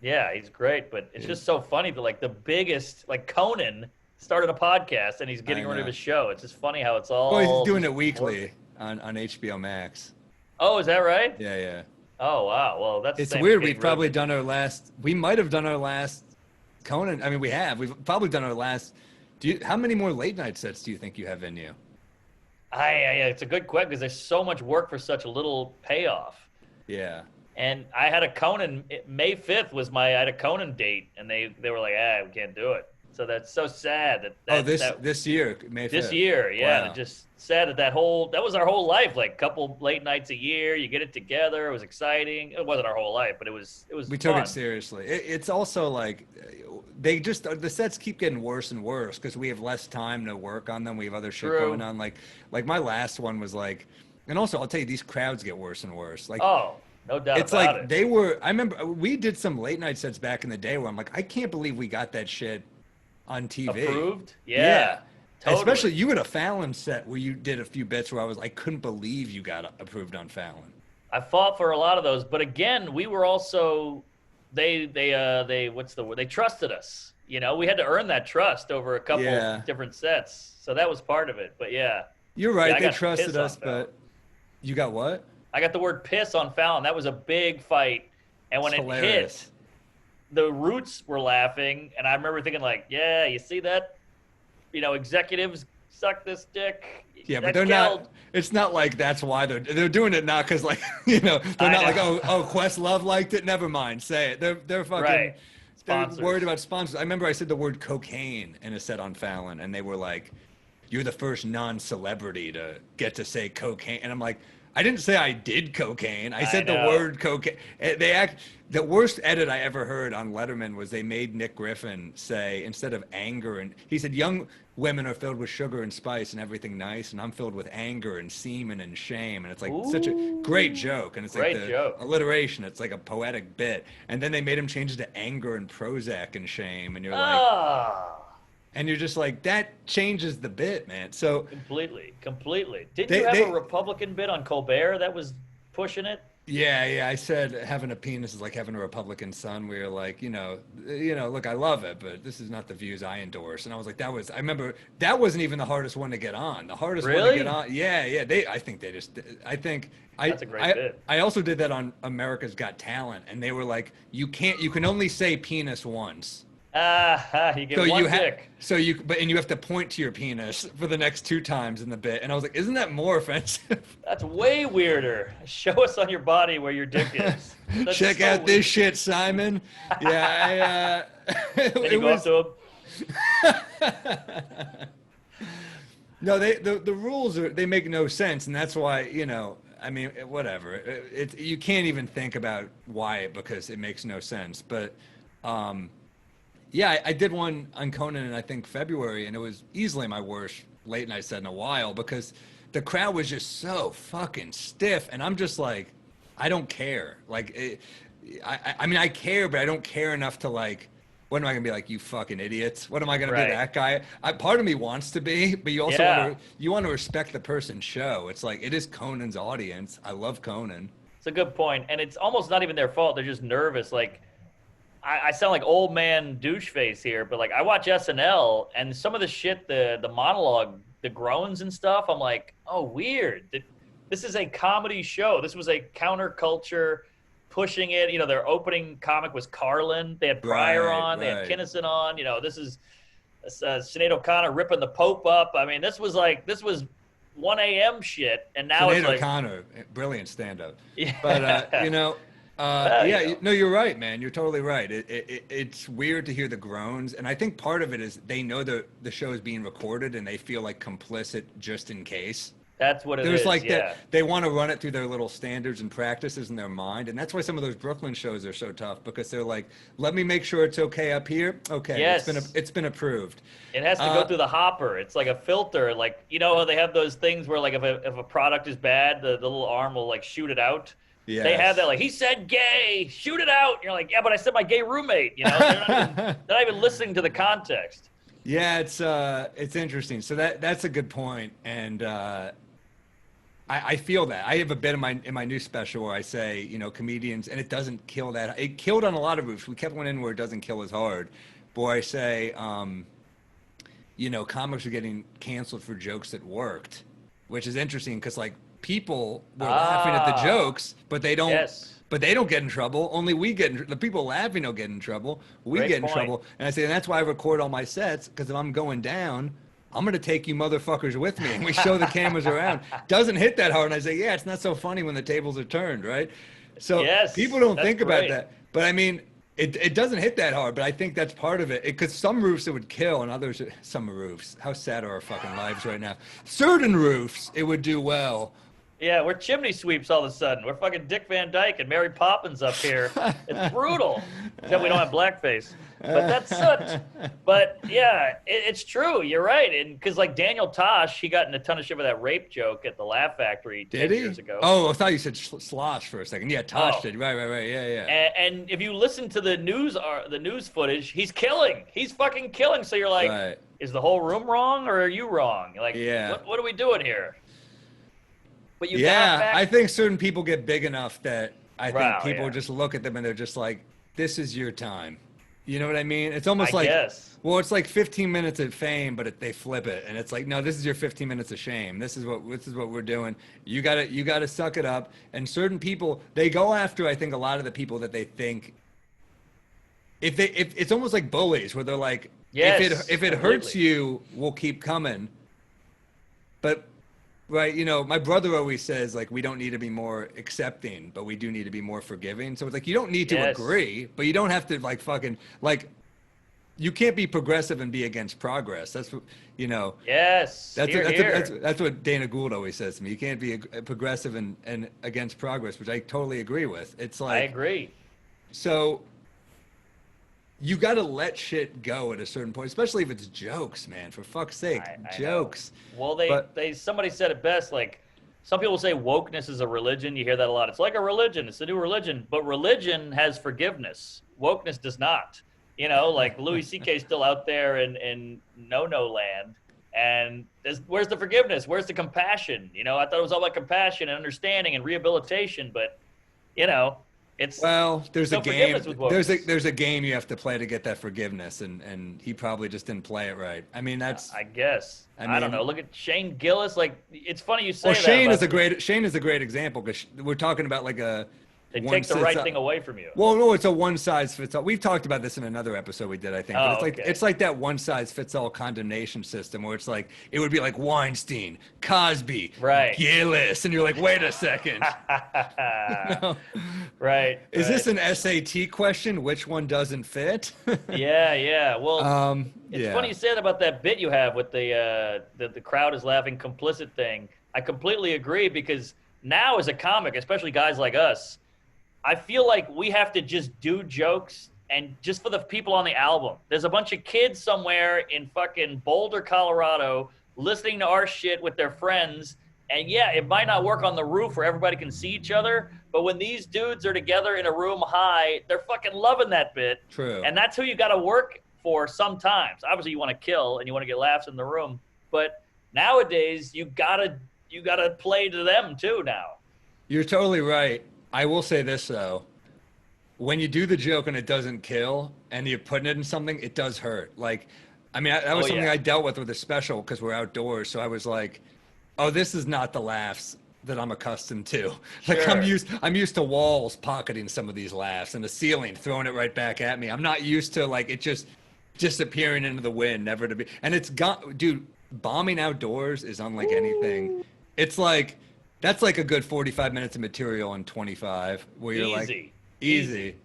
Yeah, he's great, but it's just so funny that like the biggest, like Conan started a podcast and he's getting rid of his show. It's just funny how it's all. Oh, he's doing it weekly on HBO Max. Oh, is that right? Yeah. Oh wow, well that's. It's weird. We've probably done our last. We might have done our last Conan. I mean, we have. We've probably done our last. How many more late night sets do you think you have in you? It's a good question because there's so much work for such a little payoff. Yeah. And I had a Conan. May 5th I had a Conan date, and they were like, we can't do it. So that's so sad this year, May 5th. This year, yeah. Wow. Just sad that was our whole life. Like couple late nights a year, you get it together. It was exciting. It wasn't our whole life, but it was. We took it seriously. It's also like the sets keep getting worse and worse because we have less time to work on them. We have other shit going on. Like my last one was like, and also I'll tell you, these crowds get worse and worse. Like no doubt it's about like it. I remember we did some late night sets back in the day where I'm like, I can't believe we got that shit on TV. Approved? Yeah. Totally. Especially you had a Fallon set where you did a few bits where I couldn't believe you got approved on Fallon. I fought for a lot of those, but again, we were also they trusted us. We had to earn that trust over a couple different sets. So that was part of it. But yeah. You're right, they trusted us, but you got what? I got the word piss on Fallon. That was a big fight. And when it hit, the Roots were laughing. And I remember thinking like, yeah, you see that? Executives suck this dick. Yeah, but they're not. It's not like that's why they're doing it not because like they're not like Questlove liked it. Never mind, say it. They're fucking. Right. They're worried about sponsors. I remember I said the word cocaine in a set on Fallon, and they were like, "You're the first non-celebrity to get to say cocaine," and I'm like, I didn't say I did cocaine. I said the know. word cocaine. The worst edit I ever heard on Letterman was they made Nick Griffin say, instead of anger, and he said, young women are filled with sugar and spice and everything nice, and I'm filled with anger and semen and shame. And it's like such a great joke. And it's like the joke. alliteration. It's like a poetic bit. And then they made him change it to anger and Prozac and shame. And you're like, and you're just like, that changes the bit, man. So completely. Didn't you have a Republican bit on Colbert that was pushing it? Yeah. I said having a penis is like having a Republican son. We were like, look, I love it, but this is not the views I endorse. And I was like, I remember that wasn't even the hardest one to get on. The hardest one to get on. Yeah. That's a great bit. I also did that on America's Got Talent, and they were like, you can only say penis once. You get one dick. And you have to point to your penis for the next 2 times in the bit. And I was like, isn't that more offensive? That's way weirder. Show us on your body where your dick is. Check out this shit, Simon. Yeah, then you go up to him. No, the rules they make no sense, and that's why, whatever. You can't even think about why, because it makes no sense. But yeah, I did one on Conan in, I think, February, and it was easily my worst late night set in a while, because the crowd was just so fucking stiff, and I'm just like, I don't care. Like, I care, but I don't care enough to, like, what am I gonna be like, you fucking idiots? What am I gonna be, that guy? Part of me wants to be, but you also want to respect the person's show. It's like, it is Conan's audience. I love Conan. It's a good point, and it's almost not even their fault. They're just nervous. Like, I sound like old man douche face here, but like, I watch SNL, and some of the shit, the monologue, the groans and stuff, I'm like, oh, weird. This is a comedy show. This was a counterculture pushing it. Their opening comic was Carlin. They had Pryor on. They had Kinison on. This is Sinead O'Connor ripping the Pope up. I mean, this was 1 a.m. shit, and now Sinead it's like O'Connor, brilliant stand-up. Yeah. But no, you're right, man. You're totally right. It's weird to hear the groans, and I think part of it is they know the show is being recorded, and they feel like complicit just in case. That's what it is. There's like that. They want to run it through their little standards and practices in their mind, and that's why some of those Brooklyn shows are so tough, because they're like, let me make sure it's okay up here. Okay, yes. It's been approved. It has to go through the hopper. It's like a filter. Like, how they have those things where, like, if a product is bad, the little arm will, like, shoot it out. Yes. They have that, like, he said gay, shoot it out. And you're like, yeah, but I said my gay roommate. They're not even listening to the context. Yeah, it's interesting. So that's a good point, and I feel that. I have a bit in my new special where I say, comedians, and it doesn't kill that. It killed on a lot of roofs. We kept one in where it doesn't kill as hard. But I say, comics are getting canceled for jokes that worked, which is interesting because, like, people were laughing at the jokes, but they don't. Yes. But they don't get in trouble. Only we get the people laughing don't get in trouble. We get in trouble. And I say, and that's why I record all my sets, because if I'm going down, I'm going to take you motherfuckers with me. And we show the cameras around. Doesn't hit that hard. And I say, yeah, it's not so funny when the tables are turned, right? So people don't think about that. But I mean, it doesn't hit that hard, but I think that's part of it. Because some roofs it would kill, and others, some roofs. How sad are our fucking lives right now? Certain roofs, it would do well. Yeah, we're chimney sweeps all of a sudden. We're fucking Dick Van Dyke and Mary Poppins up here. It's brutal. Except we don't have blackface. But that's such. But yeah, it's true. You're right. And because, like, Daniel Tosh, he got in a ton of shit with that rape joke at the Laugh Factory 10 years ago. Oh, I thought you said Slosh for a second. Yeah, Tosh did. Right. Yeah. And if you listen to the news footage, he's killing. He's fucking killing. So you're like, is the whole room wrong, or are you wrong? Like, what are we doing here? But I think certain people get big enough that I think people just look at them and they're just like, this is your time. You know what I mean? It's almost well, it's like 15 minutes of fame, but they flip it, and it's like, no, this is your 15 minutes of shame. This is what we're doing. You gotta suck it up. And certain people, they go after, I think, a lot of the people that they think, if it's almost like bullies, where they're like, if it hurts you, we'll keep coming. But right, my brother always says, like, we don't need to be more accepting, but we do need to be more forgiving. So it's like, you don't need to agree, but you don't have to, like, fucking, like, you can't be progressive and be against progress. That's what, you know. Yes. That's what Dana Gould always says to me. You can't be a progressive and against progress, which I totally agree with. It's like, I agree. So you got to let shit go at a certain point, especially if it's jokes, man. For fuck's sake, I jokes. Know. Well, somebody said it best. Like, some people say wokeness is a religion. You hear that a lot. It's like a religion. It's a new religion. But religion has forgiveness. Wokeness does not. You know, like Louis C.K. is still out there in no-no land. And where's the forgiveness? Where's the compassion? You know, I thought it was all about compassion and understanding and rehabilitation. But, you know, there's a no game. forgiveness There's a game you have to play to get that forgiveness, and he probably just didn't play it right. I mean, I guess. I don't know. Look at Shane Gillis. Like, it's funny you say that. Shane is a great example, because we're talking about like they take the right thing away from you. Well, no, it's a one size fits all. We've talked about this in another episode we did, I think. But it's like that one size fits all condemnation system where it's like it would be like Weinstein, Cosby, right, Gillis, and you're like, wait a second. Right. Is this an SAT question? Which one doesn't fit? Yeah. Well, it's funny you said about that bit you have with the crowd is laughing complicit thing. I completely agree, because now as a comic, especially guys like us, I feel like we have to just do jokes, and just for the people on the album. There's a bunch of kids somewhere in fucking Boulder, Colorado, listening to our shit with their friends. And yeah, it might not work on the roof where everybody can see each other, but when these dudes are together in a room high, they're fucking loving that bit. True. And that's who you got to work for sometimes. Obviously, you want to kill and you want to get laughs in the room, but nowadays you gotta play to them too now. You're totally right. I will say this though, when you do the joke and it doesn't kill and you're putting it in something, it does hurt. Like, I mean, that was something I dealt with a special, because we're outdoors. So I was like, oh, this is not the laughs that I'm accustomed to. Like, sure. I'm used to walls pocketing some of these laughs and the ceiling throwing it right back at me. I'm not used to like it just disappearing into the wind, never to be. And it's got, dude, bombing outdoors is unlike anything. It's like, that's like a good 45 minutes of material in 25, where you're easy.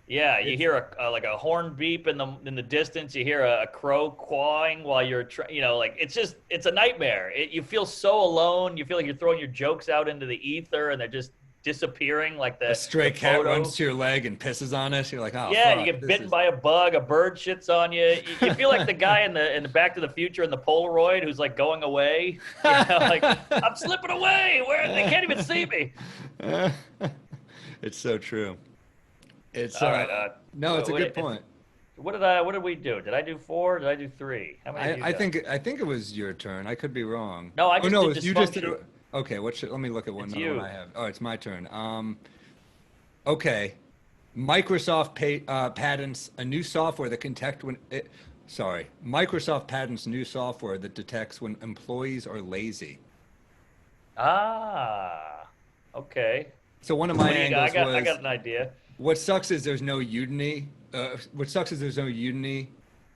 Yeah, you hear a horn beep in the distance. You hear a crow cawing while you're, like, it's a nightmare. You feel so alone. You feel like you're throwing your jokes out into the ether and they're just disappearing, like a stray cat runs to your leg and pisses on it. You're like, oh, yeah, fuck, you get bitten by a bug, a bird shits on you. You feel like the guy in the Back to the Future in the Polaroid who's like going away. Like, I'm slipping away. Where they can't even see me. It's so true. It's all right. No, it's a good point. What did we do? Did I do 4? Did I do 3? How many? I think it was your turn. I could be wrong. No, I just did you just did. Dysfunction. Okay, let me look at what you. I have. Oh, it's my turn. Okay. Microsoft patents a new software that Microsoft patents new software that detects when employees are lazy. Ah, okay. So one of my angles I got an idea. What sucks is there's no unity.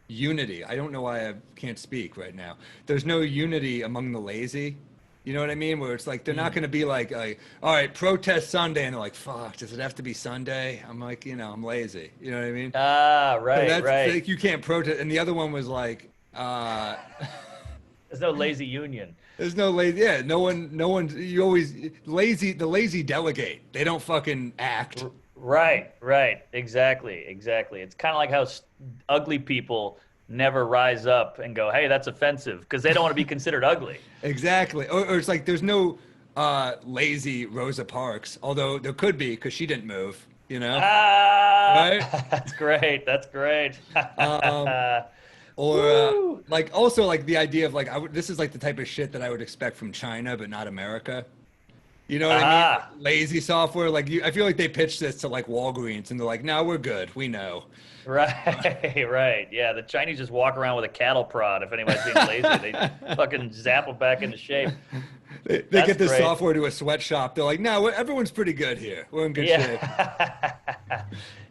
Unity. I don't know why I can't speak right now. There's no unity among the lazy. You know what I mean? Where it's like, they're not going to be like, all right, protest Sunday. And they're like, fuck, does it have to be Sunday? I'm like, I'm lazy. You know what I mean? Right, so right. Like, you can't protest. And the other one was like, there's no lazy union. There's no lazy. Yeah, no one, you always, the lazy delegate. They don't fucking act. Right. Exactly. It's kind of like how ugly people never rise up and go, hey, that's offensive, because they don't want to be considered ugly. Exactly. Or it's like there's no lazy Rosa Parks, although there could be, because she didn't move, right? That's great. Or like, also like the idea of like, this is like the type of shit that I would expect from China, but not America. You know what I mean? Lazy software. Like, I feel like they pitched this to like Walgreens, and they're like, "No, we're good. We know." Right. Yeah, the Chinese just walk around with a cattle prod. If anybody's being lazy, they fucking zap them back into shape. They get this software to a sweatshop. They're like, "No, everyone's pretty good here. We're in good shape."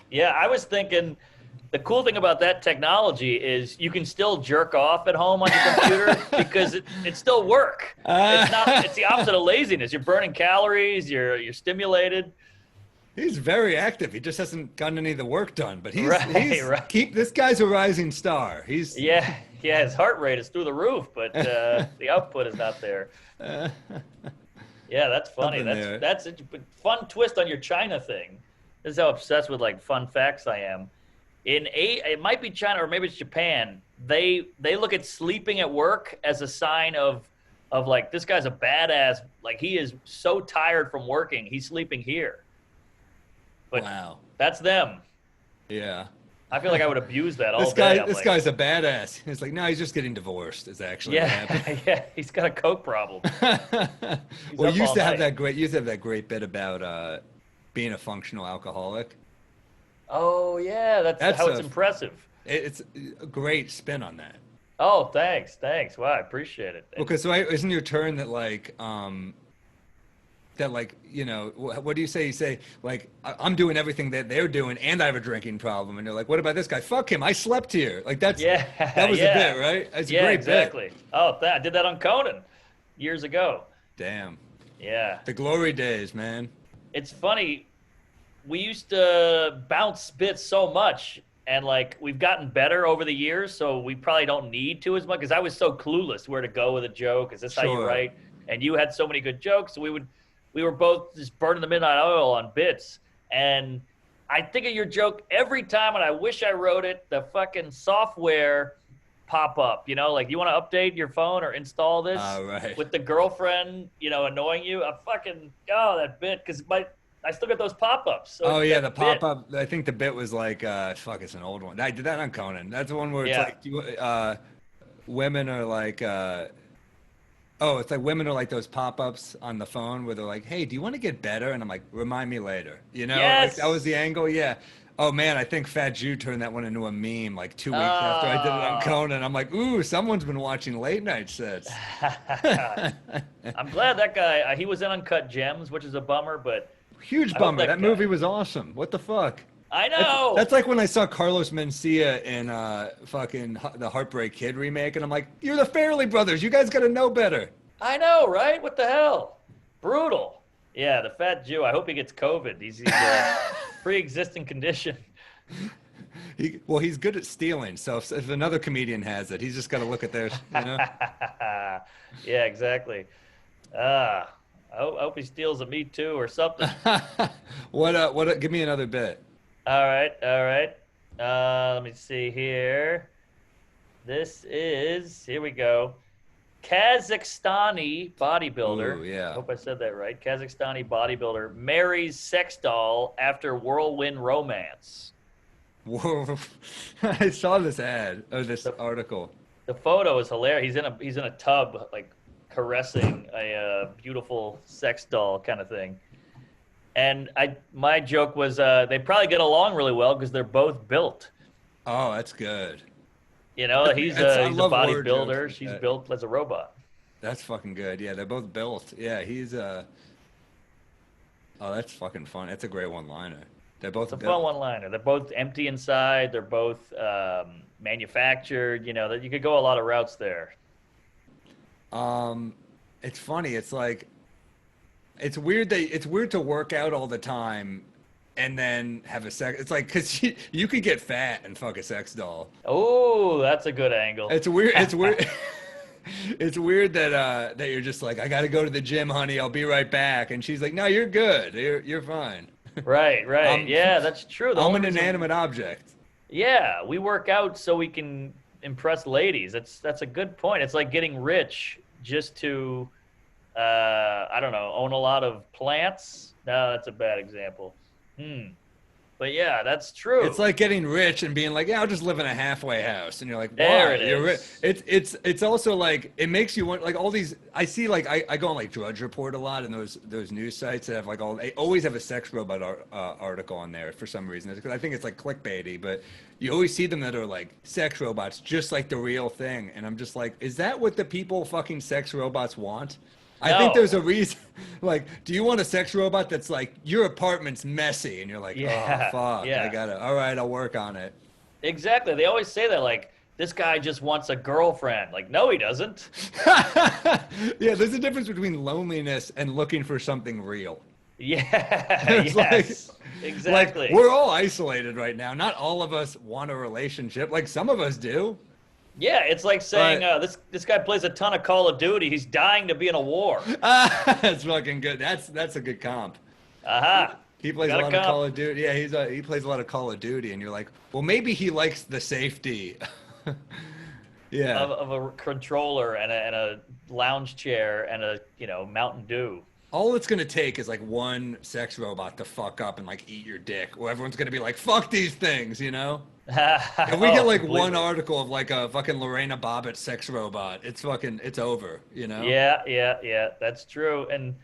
Yeah, I was thinking. The cool thing about that technology is you can still jerk off at home on your computer because it still work. It's the opposite of laziness. You're burning calories. You're stimulated. He's very active. He just hasn't gotten any of the work done. But he's Right. this guy's a rising star. He's Yeah, his heart rate is through the roof, but the output is not there. Yeah, that's funny. Something there. That's a fun twist on your China thing. This is how obsessed with like fun facts I am. It might be China or maybe it's Japan. They look at sleeping at work as a sign of like, this guy's a badass. Like, he is so tired from working, he's sleeping here. But wow. that's them. Yeah. I feel like I would abuse that all day. This guy's a badass. It's like, no, he's just getting divorced. Is actually what happened. Yeah, he's got a coke problem. Well, you used to have that great bit about being a functional alcoholic. Oh yeah, that's how it's impressive. It's a great spin on that. Oh, thanks. Wow, I appreciate it. Okay, so isn't your turn that like you know, what do you say? You say like, I'm doing everything that they're doing, and I have a drinking problem, and you're like, what about this guy? Fuck him, I slept here. Like that was a bit, right? That's a great exactly. bit. Oh, I did that on Conan years ago. Damn. Yeah. The glory days, man. It's funny. We used to bounce bits so much, and like, we've gotten better over the years, so we probably don't need to as much, because I was so clueless where to go with a joke. Is this how you write? And you had so many good jokes, so we were both just burning the midnight oil on bits. And I think of your joke every time, and I wish I wrote it. The fucking software pop up, you know, like, you want to update your phone or install this with the girlfriend, you know, annoying you. That bit, because I still get those pop-ups. So the pop-up. I think the bit was like, it's an old one. I did that on Conan. That's the one where it's like, women are like, it's like women are like those pop-ups on the phone where they're like, hey, do you want to get better? And I'm like, remind me later. You know, like, that was the angle. Yeah. Oh man, I think Fat Jew turned that one into a meme like 2 weeks after I did it on Conan. I'm like, ooh, someone's been watching late night sets. I'm glad that guy, he was in Uncut Gems, which is a bummer, but huge bummer. That movie was awesome. What the fuck? I know. That's like when I saw Carlos Mencia in fucking the Heartbreak Kid remake, and I'm like, you're the Farrelly brothers. You guys got to know better. I know, right? What the hell? Brutal. Yeah, the Fat Jew. I hope he gets COVID. He's a pre-existing condition. He's good at stealing. So if another comedian has it, he's just got to look at theirs. You know? Yeah, exactly. I hope he steals a Me Too or something. What? Give me another bit. All right. Let me see here. Here we go. Kazakhstani bodybuilder. Ooh, yeah. I hope I said that right. Kazakhstani bodybuilder marries sex doll after whirlwind romance. Whoa. I saw this ad or this article. The photo is hilarious. He's in a tub, like caressing a beautiful sex doll kind of thing. And my joke was they probably get along really well because they're both built. Oh, that's good. You know, he's a bodybuilder. She's built as a robot. That's fucking good. Yeah, they're both built. Yeah, he's oh, that's fucking fun. That's a great one-liner. They're both It's a fun one-liner. They're both empty inside. They're both manufactured. You know, that you could go a lot of routes there. It's funny. It's like, it's weird to work out all the time and then have a sex. It's like, because you could get fat and fuck a sex doll. Oh, that's a good angle. It's weird. It's weird. It's weird that you're just like, I got to go to the gym, honey. I'll be right back. And she's like, no, you're good. You're fine. Right. Yeah, that's true. I'm an inanimate object. Yeah, we work out so we can impress ladies. That's a good point. It's like getting rich just to, I don't know, own a lot of plants. No, that's a bad example. But yeah, that's true. It's like getting rich and being like, yeah, I'll just live in a halfway house. And you're like, there why? it You're is. It's also like, it makes you want, like, all these, I see, like, I go on like Drudge Report a lot, and those news sites that have like they always have a sex robot article on there for some reason. Because I think it's like clickbaity, but you always see them that are like sex robots, just like the real thing. And I'm just like, is that what the people fucking sex robots want? I think there's a reason. Like, do you want a sex robot that's like, your apartment's messy, and you're like, oh fuck, all right, I'll work on it. Exactly. They always say that, like, this guy just wants a girlfriend. Like, no, he doesn't. Yeah, there's a difference between loneliness and looking for something real. Yeah, It's yes, like exactly. we're all isolated right now. Not all of us want a relationship. Like some of us do, Yeah, it's like saying but this guy plays a ton of Call of Duty. He's dying to be in a war. that's fucking good. That's a good comp. Aha, He plays a got a lot of comp Call of Duty. Yeah, he plays a lot of Call of Duty, and you're like, well, maybe he likes the safety. Yeah. of a controller and a lounge chair and a Mountain Dew. All it's gonna take is like one sex robot to fuck up and like eat your dick, or everyone's gonna be like, fuck these things, you know? If we Oh, get like one completely. article of like a fucking Lorena Bobbitt sex robot, it's over, you know? Yeah, yeah, yeah. That's true. And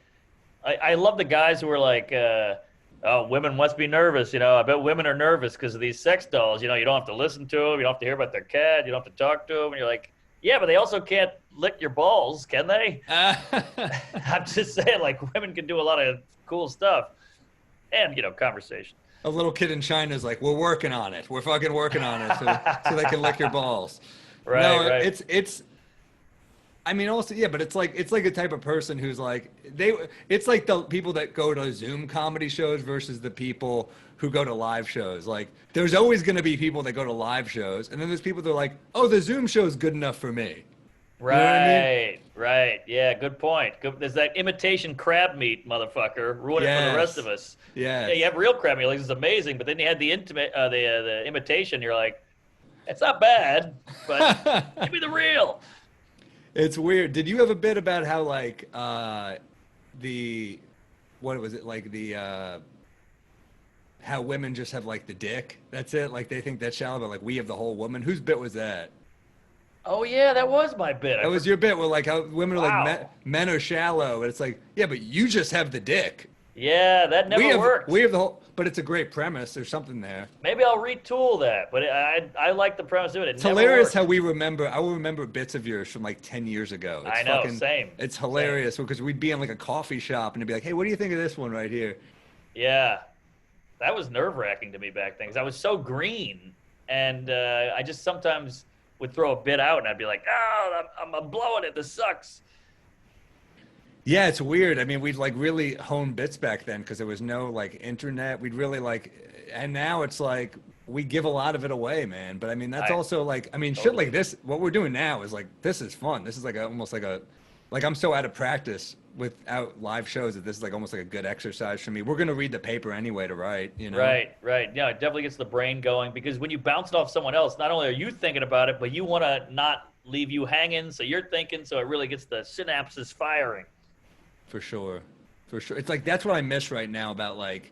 I love the guys who are like, oh, women must be nervous. I bet women are nervous because of these sex dolls. You don't have to listen to them. You don't have to hear about their cat. You don't have to talk to them. And you're like, yeah, but they also can't lick your balls, can they? I'm just saying, like, women can do a lot of cool stuff. And, conversation. A little kid in China is like, we're working on it. We're fucking working on it so they can lick your balls. Right, No, right. it's I mean, also, yeah, but it's like a type of person who's like it's like the people that go to Zoom comedy shows versus the people who go to live shows. Like, there's always going to be people that go to live shows, and then there's people that are like, oh, the Zoom show is good enough for me. You know what I mean? Right, right. Yeah, good point. There's that imitation crab meat, motherfucker, ruin it for the rest Yes. of us. Yeah, Yes. you have real crab meat, like this is amazing, but then you had the imitation. You're like, it's not bad, but give me the real. It's weird. Did you have a bit about how like the what was it like the how women just have like the dick? That's it. Like they think that's shallow, but like we have the whole woman. Whose bit was that? Oh yeah, that was my bit. That was your bit where like how women are like Wow. men are shallow, and it's like yeah, but you just have the dick. Yeah, that never worked. We have the whole, but it's a great premise. There's something there. Maybe I'll retool that, but I like the premise of it. It It's never hilarious worked. how we remember. I will remember bits of yours from like 10 years ago. It's I know, fucking, same, It's same. hilarious because we'd be in like a coffee shop and it'd be like, hey, what do you think of this one right here? Yeah, that was nerve-wracking to me back then because I was so green, and I just sometimes would throw a bit out, and I'd be like, "Oh, I'm blowing it. This sucks." Yeah, it's weird. I mean, we'd like really hone bits back then because there was no like internet. We'd really like, and now it's like we give a lot of it away, man. But I mean, that's I also like, I mean, shit totally. like this. What we're doing now is like, this is fun. This is like almost like I'm so out of practice without live shows that this is like almost like a good exercise for me. We're gonna read the paper anyway to write, you know? Right, right. Yeah, it definitely gets the brain going because when you bounce it off someone else, not only are you thinking about it, but you want to not leave you hanging, so you're thinking, so it really gets the synapses firing. For sure. For sure. It's like that's what I miss right now about like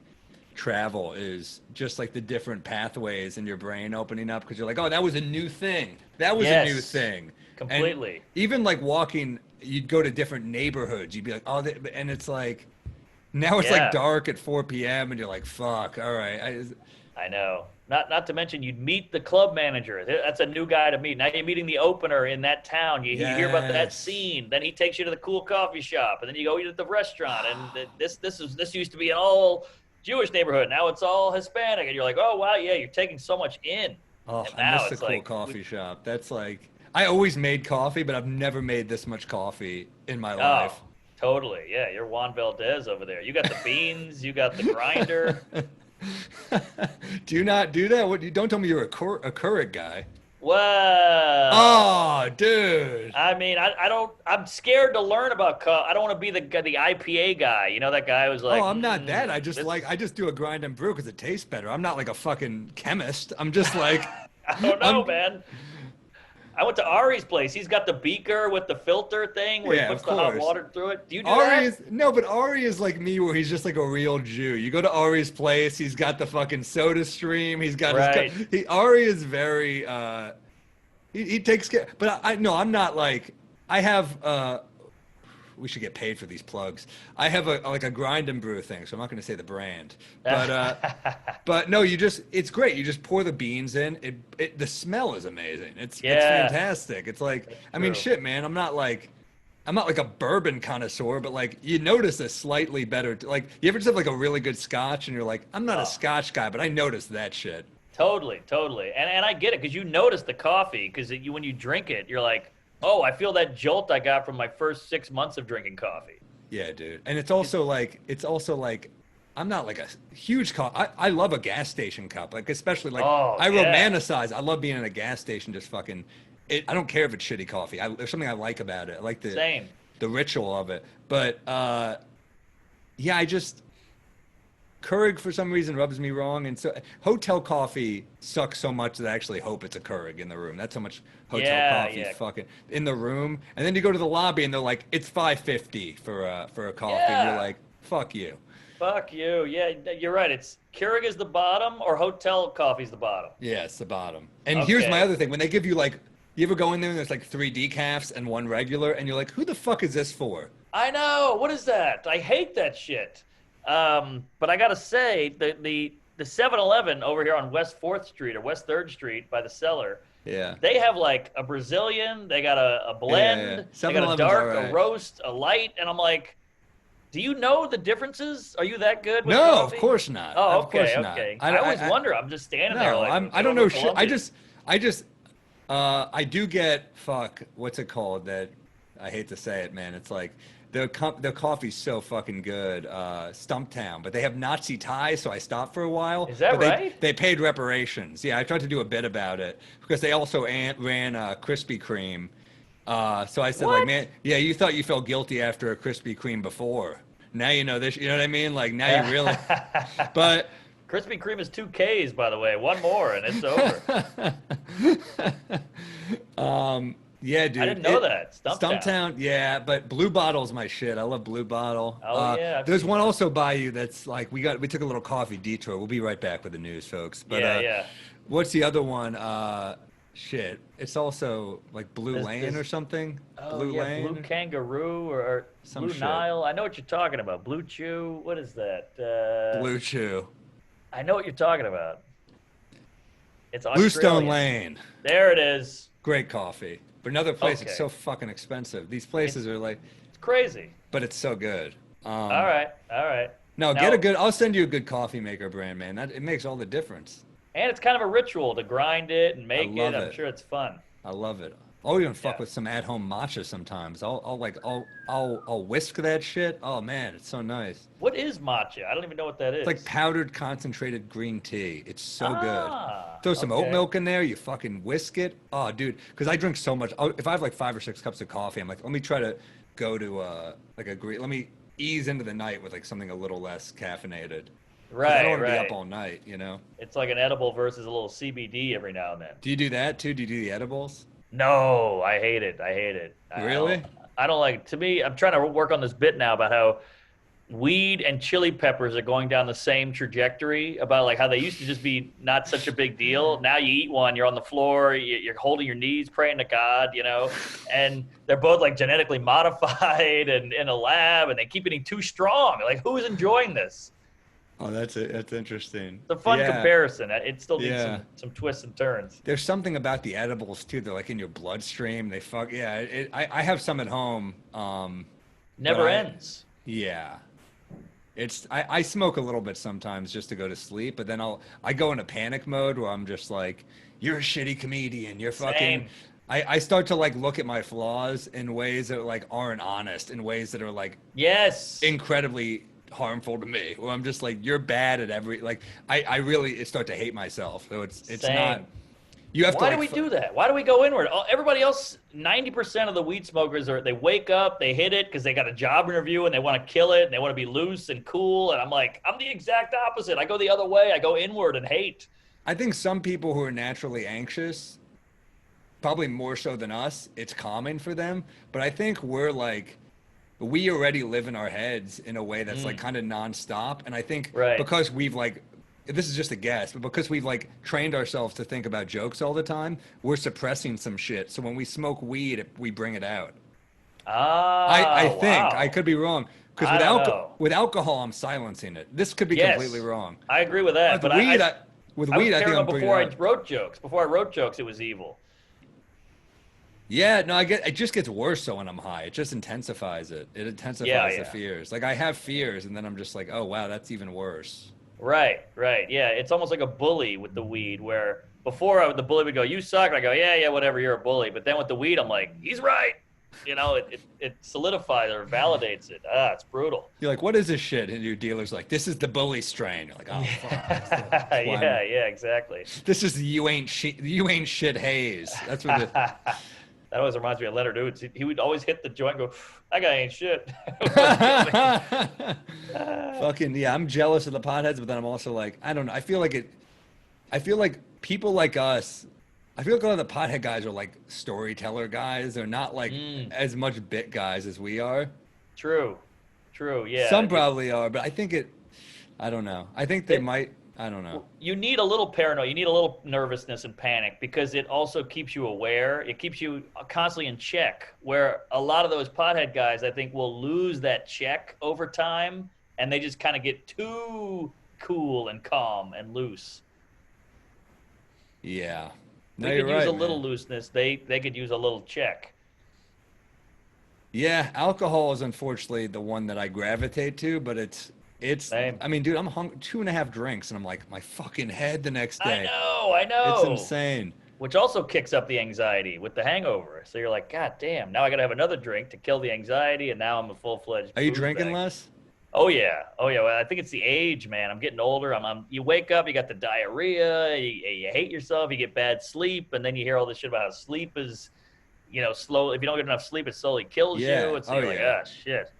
travel is just like the different pathways in your brain opening up because you're like, oh, that was a new thing. That was a new Yes, thing. completely. And even like walking, you'd go to different neighborhoods. You'd be like, oh, and it's like now it's Yeah. like dark at 4 p.m. and you're like, fuck, all right. I know. Not to mention you'd meet the club manager. That's a new guy to meet. Now you're meeting the opener in that town. You hear about that Yes. scene. Then he takes you to the cool coffee shop, and then you go eat at the restaurant. And this used to be an all Jewish neighborhood. Now it's all Hispanic, and you're like, oh wow, yeah, you're taking so much in. Oh, And I now miss the it's cool like coffee shop. That's like, I always made coffee, but I've never made this much coffee in my life. oh, totally, yeah. You're Juan Valdez over there. You got the beans. You got the grinder. Do you not do that? What? You don't tell me you're a Keurig guy. Well, Oh, dude. I mean, I don't. I'm scared to learn about. I don't want to be the IPA guy. You know that guy who's like. Oh, I'm not that. I just this- I just do a grind and brew because it tastes better. I'm not like a fucking chemist. I'm just like, I don't know, I'm- man. I went to Ari's place. He's got the beaker with the filter thing where Yeah, he puts of the hot course. water through it. Do you do Ari that? is no, but Ari is like me, where he's just like a real Jew. You go to Ari's place, he's got the fucking Soda Stream. He's got Right. Ari is very. He takes care, but I no, I'm not like I have. We should get paid for these plugs. I have a grind and brew thing, so I'm not going to say the brand, but no, it's great. You just pour the beans in. The smell is amazing. It's Yeah. fantastic. It's like That's I mean, true. shit, man. I'm not like a bourbon connoisseur, but like you notice a slightly better. Like you ever just have like a really good scotch, and you're like, I'm not Oh. a scotch guy, but I noticed that shit. Totally, totally. And I get it because you notice the coffee because when you drink it, you're like, oh, I feel that jolt I got from my first 6 months of drinking coffee. Yeah, dude. And it's also like I'm not like a huge I love a gas station cup. Like especially like Oh I yeah, romanticize. I love being in a gas station just fucking I don't care if it's shitty coffee. There's something I like about it. I like same. the ritual of it. But yeah, I just Keurig for some reason rubs me wrong, and so hotel coffee sucks so much that I actually hope it's a Keurig in the room. That's how much hotel Yeah, coffee yeah, fucking in the room. And then you go to the lobby and they're like, it's 5.50 for a coffee, and you're yeah. like, fuck you. Fuck you. Yeah, you're right. It's Keurig is the bottom, or hotel coffee's the bottom. Yeah, it's the bottom. And here's my Okay. other thing: when they give you like, you ever go in there and there's like three decafs and one regular, and you're like, who the fuck is this for? I know. What is that? I hate that shit. But I gotta say, the 7-Eleven over here on West 4th Street or West 3rd Street by the cellar, Yeah. they have like a Brazilian, they got a Yeah. blend, they got a 7-Eleven's dark, all a right. roast, a light, and I'm like, do you know the differences? Are you that good with No, of coffee? course not. Oh, Of course okay, not. okay. I always wonder. I'm just standing there No, like, I don't Joe know shit. Colombian. I just I do get fuck. What's it called? That I hate to say it, man. It's like the coffee's so fucking good. Stumptown, but they have Nazi ties, so I stopped for a while. Is that but right? They paid reparations. Yeah, I tried to do a bit about it because they also ran Krispy Kreme. So I said, like, What? man, yeah, you thought you felt guilty after a Krispy Kreme before. Now you know this. You know what I mean? Like now you really. But Krispy Kreme is 2 Ks, by the way. One more, and it's over. yeah, dude. I didn't know that. Stumptown, yeah, but Blue Bottle's my shit. I love Blue Bottle. Oh, yeah, I've there's seen one that. also by you that's like we took a little coffee detour. We'll be right back with the news, folks. But Yeah. what's the other one? Shit. It's also like Blue There's- Lane there's- or something. Oh, Blue yeah, Lane. Blue Kangaroo or Some Blue shit. Nile. I know what you're talking about. Blue Chew. What is that? Blue Chew. I know what you're talking about. It's Bluestone Australian. Lane. There it is. Great coffee. But another place, it's Okay. so fucking expensive. These places are like, It's crazy. but it's so good. All right. No, Now- get a good. I'll send you a good coffee maker brand, man. It makes all the difference. And it's kind of a ritual to grind it and make love it. I'm it. sure it's fun. I love it. I'll even fuck Yeah. with some at-home matcha sometimes. I'll whisk that shit. Oh man, it's so nice. What is matcha? I don't even know what that is. It's like powdered concentrated green tea. It's so Ah, good. Throw some oat okay. milk in there. You fucking whisk it. Oh, dude, because I drink so much. If I have like 5 or 6 cups of coffee, I'm like, let me try to go to like a green. Let me ease into the night with like something a little less caffeinated. 'Cause I don't want to be up all night, you know. It's like an edible versus a little CBD every now and then. Do you do that too? Do you do the edibles? No, I hate it. Really? I don't like. To me, I'm trying to work on this bit now about how weed and chili peppers are going down the same trajectory. About like how they used to just be not such a big deal. Now you eat one, you're on the floor, you're holding your knees, praying to God, you know. And they're both like genetically modified and in a lab, and they keep getting too strong. Like, who's enjoying this? Oh, that's interesting. It's a fun Yeah. comparison. It still needs Yeah. some twists and turns. There's something about the edibles too. They're like in your bloodstream. They fuck. Yeah. I have some at home. Never But I- ends. Yeah. I smoke a little bit sometimes just to go to sleep, but then I go into panic mode where I'm just like, you're a shitty comedian. You're fucking. Same. I start to like look at my flaws in ways that like aren't honest, in ways that are like Yes. incredibly harmful to me. Where I'm just like, you're bad at every like. I really start to hate myself. So it's Same. not. You have Why to. do we Like, do that? Why do we go inward? Everybody else, 90% of the weed smokers they wake up, they hit it because they got a job interview and they want to kill it and they want to be loose and cool. And I'm like, I'm the exact opposite. I go the other way. I go inward and hate. I think some people who are naturally anxious, probably more so than us, it's common for them. But I think we already live in our heads in a way that's like kind of nonstop. And I think Right. because we've like, this is just a guess, but because we've like trained ourselves to think about jokes all the time, we're suppressing some shit. So when we smoke weed, we bring it out. I think. Wow. I could be wrong. Because I don't know. with alcohol, I'm silencing it. This could be Yes. completely wrong. I agree with that. With But weed, I with was weed, I think I'm paranoid bringing before it I out. wrote jokes. Before I wrote jokes, it was evil. Yeah, no, it just gets worse so when I'm high. It just intensifies it. It intensifies Yeah, the yeah. fears. Like I have fears and then I'm just like, oh wow, that's even worse. Right. Yeah, it's almost like a bully with the weed where before the bully would go, you suck. And I go, yeah, whatever, you're a bully. But then with the weed, I'm like, he's right. you know, it solidifies or validates it. It's brutal. You're like, what is this shit? And your dealer's like, this is the bully strain. You're like, oh fuck. Yeah, exactly. This is the you ain't shit haze. That's what the That always reminds me of Leonard Oots. He would always hit the joint and go, that guy ain't shit. fucking yeah. I'm jealous of the potheads, but then I'm also like, I don't know. I feel like people like us. I feel like a lot of the pothead guys are like storyteller guys. They're not like as much bit guys as we are. True, yeah. Some probably are, but I think I don't know. I think they might. I don't know. You need a little paranoia. You need a little nervousness and panic because it also keeps you aware. It keeps you constantly in check. Where a lot of those pothead guys, I think, will lose that check over time, and they just kind of get too cool and calm and loose. Yeah. No, They you're could use right, a little man. looseness. They could use a little check. Yeah, alcohol is unfortunately the one that I gravitate to, but it's Same. I mean, dude, I'm hungry 2.5 drinks and I'm like my fucking head the next day. I know. It's insane. Which also kicks up the anxiety with the hangover. So you're like, God damn, now I got to have another drink to kill the anxiety, and now I'm a full-fledged Are you booze drinking bag. less? Oh yeah. Well, I think it's the age, man. I'm getting older. You wake up, you got the diarrhea, you hate yourself, you get bad sleep, and then you hear all this shit about how sleep is, slow. If you don't get enough sleep, it slowly kills Yeah. you. It's Oh, you're like, yeah. shit.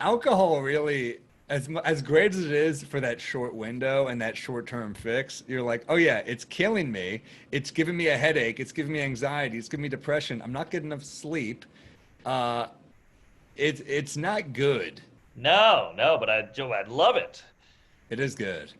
Alcohol really, as great as it is for that short window and that short-term fix, you're like, oh yeah, it's killing me. It's giving me a headache. It's giving me anxiety. It's giving me depression. I'm not getting enough sleep. It's not good. No, but I love it. It is good.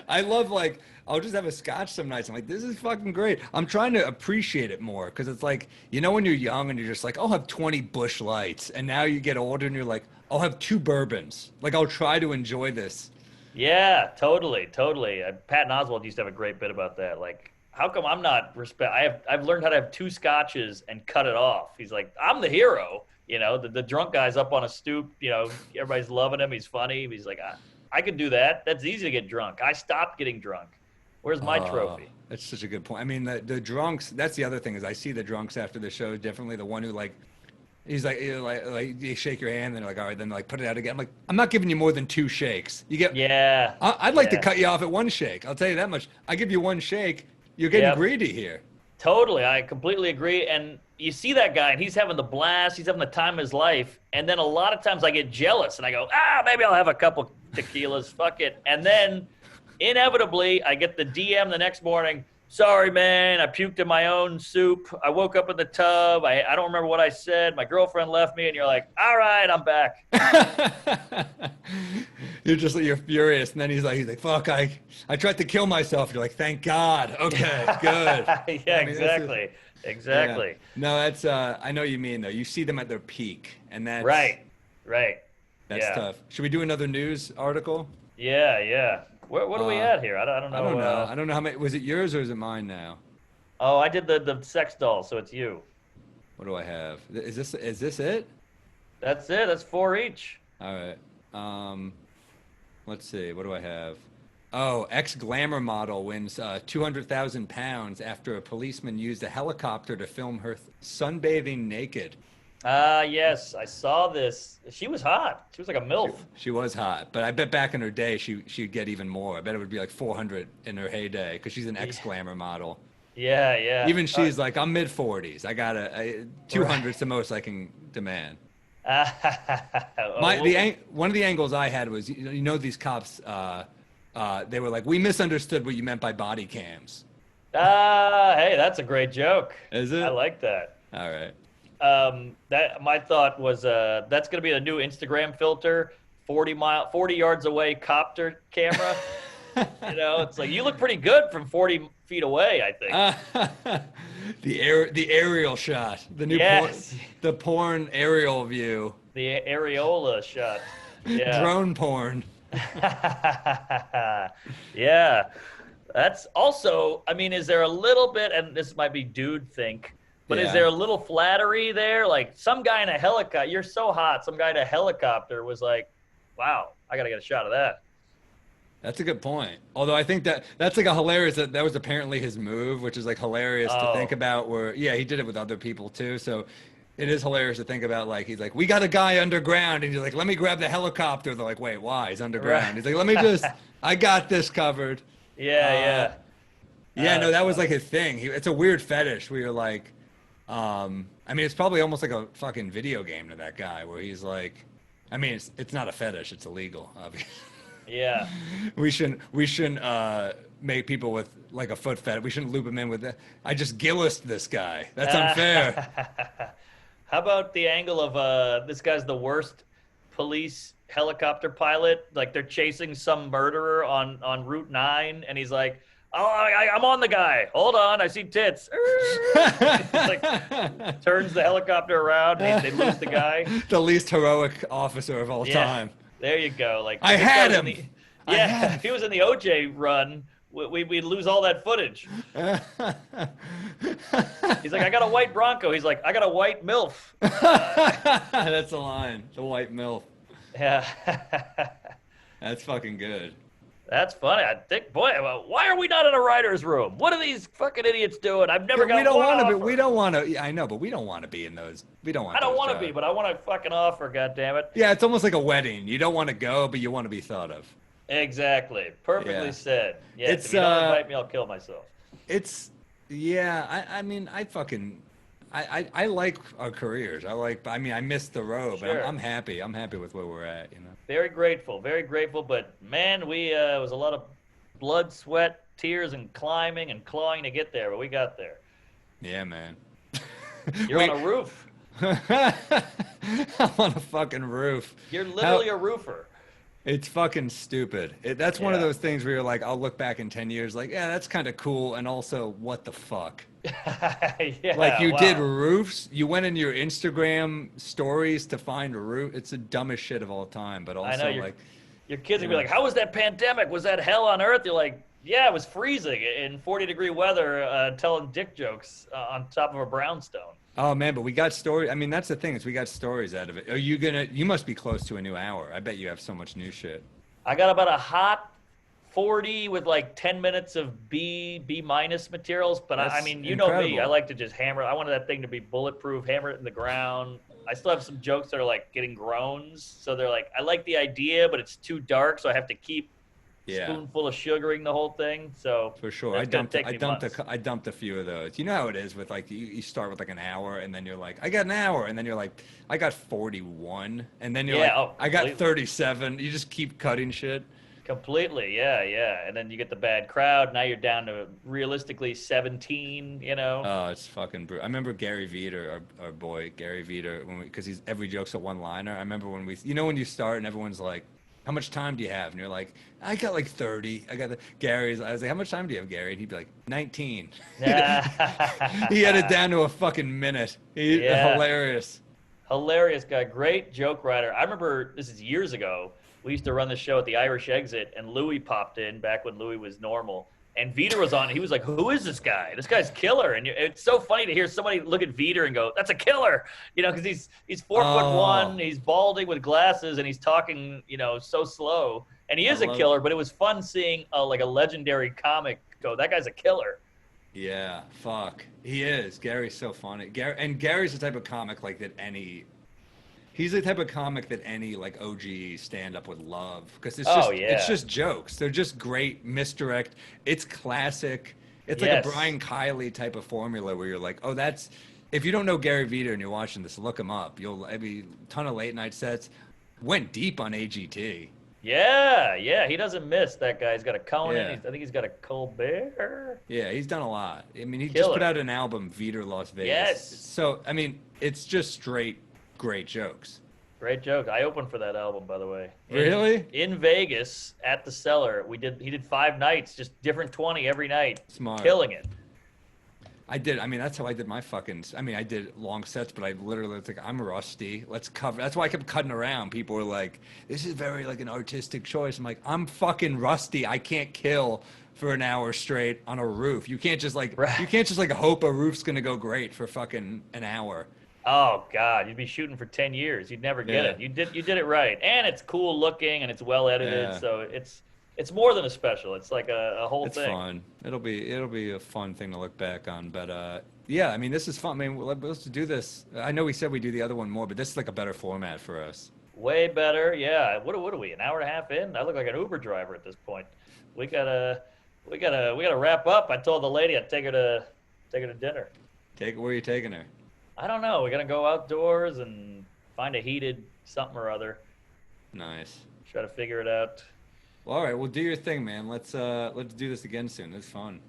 I love like I'll just have a scotch some nights. I'm like, this is fucking great. I'm trying to appreciate it more because it's like, when you're young and you're just like, I'll have 20 Bush Lights, and now you get older and you're like, I'll have 2 bourbons. Like I'll try to enjoy this. Yeah, totally. Patton Oswalt used to have a great bit about that. Like, how come I'm not I've learned how to have 2 scotches and cut it off. He's like, I'm the hero. The drunk guy's up on a stoop. Everybody's loving him. He's funny. He's like, I could do that. That's easy to get drunk. I stopped getting drunk. Where's my trophy? That's such a good point. I mean, the drunks. That's the other thing is I see the drunks after the show differently. The one who like, he's like, you shake your hand and they're like, all right, then like put it out again. I'm like, I'm not giving you more than 2 shakes. You get. Yeah. I'd like to cut you off at 1 shake. I'll tell you that much. I give you 1 shake. You're getting greedy here. Totally. I completely agree. And you see that guy, and he's having the blast. He's having the time of his life. And then a lot of times I get jealous, and I go, maybe I'll have a couple tequilas. Fuck it. And then inevitably I get the DM the next morning. Sorry, man, I puked in my own soup. I woke up in the tub. I don't remember what I said. My girlfriend left me, and you're like, all right, I'm back. You're furious, and then he's like, fuck, I tried to kill myself. You're like, thank God. Okay, good. Yeah, exactly. Yeah. No, that's I know what you mean though. You see them at their peak, and that's right. That's tough. Should we do another news article? Yeah. What are we at here? I don't know. I don't know. I don't know how many. Was it yours or is it mine now? Oh, I did the sex doll, so it's you. What do I have? Is this it? That's it. That's 4 each. All right. Let's see. What do I have? Oh, ex-glamour model wins 200,000 pounds after a policeman used a helicopter to film her sunbathing naked. Yes, I saw this. She was hot. She was like a MILF. She was hot, but I bet back in her day she'd get even more. I bet it would be like 400 in her heyday because she's an ex-glamour model. Yeah. Even she's like, I'm mid-40s. I got 200's the most I can demand. One of the angles I had was, these cops, they were like, we misunderstood what you meant by body cams. Hey, that's a great joke. Is it? I like that. All right. That my thought was that's gonna be a new Instagram filter, 40 yards away copter camera. It's like you look pretty good from 40 feet away, I think. The aerial shot, the new the porn aerial view, the areola shot, drone porn. Yeah, that's also. I mean, is there a little bit? And this might be dude think. But is there a little flattery there? Like some guy in a helicopter, you're so hot. Some guy in a helicopter was like, wow, I got to get a shot of that. That's a good point. Although I think that's like a hilarious that was apparently his move, which is like hilarious to think Oh, about. Where yeah, he did it with other people too. So it is hilarious to think about. Like he's like, we got a guy underground, and he's like, let me grab the helicopter. They're like, wait, why? He's underground. right. He's like, let me just, I got this covered. Yeah, Uh, yeah. yeah, no, That's that was funny. like his thing. It's a weird fetish where you're like, I mean, it's probably almost like a fucking video game to that guy where he's like, I mean, it's not a fetish, it's illegal, obviously. Yeah. We shouldn't make people with like a foot fetish. We shouldn't loop him in with that. I just Gillised this guy. That's unfair. How about the angle of this guy's the worst police helicopter pilot? Like they're chasing some murderer on Route 9, and he's like, "Oh, I'm on the guy. Hold on, I see tits." It's like turns the helicopter around, and they lose the guy. The least heroic officer of all Yeah, time. there you go. Like I if this guy had was in him. the- I yeah, had if he was in the OJ run, we'd lose all that footage. him. He's like, I got a white Bronco. He's like, I got a white MILF. That's the line. The white MILF. Yeah. That's fucking good. That's funny. I think, boy, well, why are we not in a writer's room? What are these fucking idiots doing? I've never got We don't one want to offer. be. We don't want to. Yeah, I know, but we don't want to be in those. We don't want. I don't those want to be, jobs. but I want to fucking offer. God damn it! Yeah, it's almost like a wedding. You don't want to go, but you want to be thought of. Exactly. Perfectly Yeah. said. Yes. It's, If you don't invite me, I'll kill myself. It's yeah. I mean, I fucking. I like our careers. I like. I mean, I missed the road, but Sure. I'm happy. I'm happy with where we're at. You know. Very grateful. Very grateful. But man, we it was a lot of blood, sweat, tears, and climbing and clawing to get there. But we got there. Yeah, man. You're Wait. on a roof. I'm on a fucking roof. You're literally a roofer. It's fucking stupid. That's one of Yeah. those things where you're like, I'll look back in 10 years, like, yeah, that's kind of cool. And also, what the fuck? Yeah. Like, you wow. did roofs. You went in your Instagram stories to find a roof. It's the dumbest shit of all time. But also, I know like, your kids would be Yeah. like, "How was that pandemic? Was that hell on earth?" You're like, "Yeah, it was freezing in 40-degree weather, telling dick jokes on top of a brownstone." oh man, but we got stories. I mean, that's the thing is we got stories out of it. Are you gonna? You must be close to a new hour. I bet you have so much new shit. I got about a hot 40 with like 10 minutes of B minus materials, but I That's mean, you know me, incredible. I like to just hammer. I wanted that thing to be bulletproof, hammer it in the ground. I still have some jokes that are like getting groans, so they're like, I like the idea, but it's too dark, so I have to keep Yeah. spoonful of sugaring the whole thing. So For sure, that's gonna take me months. I dumped a few of those. You know how it is with like you start with like an hour, and then you're like, I got an hour, and then you're like, I got 41, and then you're Yeah, like, oh, I got completely. 37. You just keep cutting shit. Completely, yeah, yeah. And then you get the bad crowd. Now you're down to realistically 17. You know. Oh, it's fucking brutal. I remember Gary Veter, our boy Gary Veter, because he's every joke's a one-liner. I remember when when you start and everyone's like, how much time do you have? And you're like, I got like 30. I was like, how much time do you have, Gary? And he'd be like, 19. He had it down to a fucking minute. Yeah. Hilarious. Hilarious guy, great joke writer. I remember this is years ago. We used to run the show at the Irish Exit, and Louis popped in back when Louis was normal. And Veter was on. He was like, "Who is this guy? This guy's killer." And it's so funny to hear somebody look at Veter and go, "That's a killer," you know, because he's 4'1", he's balding with glasses, and he's talking, you know, so slow. And he is I a love killer. But it was fun seeing like a legendary comic go, "That guy's a killer." Yeah, fuck. He is. Gary's so funny. Gary's the type of comic like that he's the type of comic that any like OG stand up would love because it's just jokes. They're just great misdirect. It's classic. It's like Yes. a Brian Kiley type of formula where you're like, "Oh, that's if you don't know Gary Veter and you're watching this, look him up. You'll ton of late night sets. Went deep on AGT. Yeah, yeah, he doesn't miss that guy. He's got a Conan. Yeah. I think he's got a Colbert. Yeah, he's done a lot. I mean, he just Killer. put out an album, Veter Las Vegas. Yes. So, I mean, it's just straight great jokes. Great joke. I opened for that album, by the way. Really? In Vegas at the Cellar, he did 5 nights, just different 20 every night, Smart. killing it. I did. I mean, that's how I did my fucking. I mean, I did long sets, but I literally was like, I'm rusty. Let's cover. That's why I kept cutting around. People were like, "This is very like an artistic choice." I'm like, I'm fucking rusty. I can't kill for an hour straight on a roof. You can't just like Right. you can't just like hope a roof's gonna go great for fucking an hour. Oh God, you'd be shooting for 10 years. You'd never get Yeah. it. You did it right, and it's cool looking and it's well edited, Yeah. so it's It's more than a special. It's like a whole It's thing. fun. It'll be a fun thing to look back on. But yeah, I mean, this is fun. I mean, let's do this. I know we said we do the other one more, but this is like a better format for us. Way better. Yeah. What are we? An hour and a half in? I look like an Uber driver at this point. We gotta wrap up. I told the lady I'd take her to dinner. Where are you taking her? I don't know. We're gonna go outdoors and find a heated something or other. Nice. Try to figure it out. Well, all right. Well, do your thing, man. Let's do this again soon. It's fun.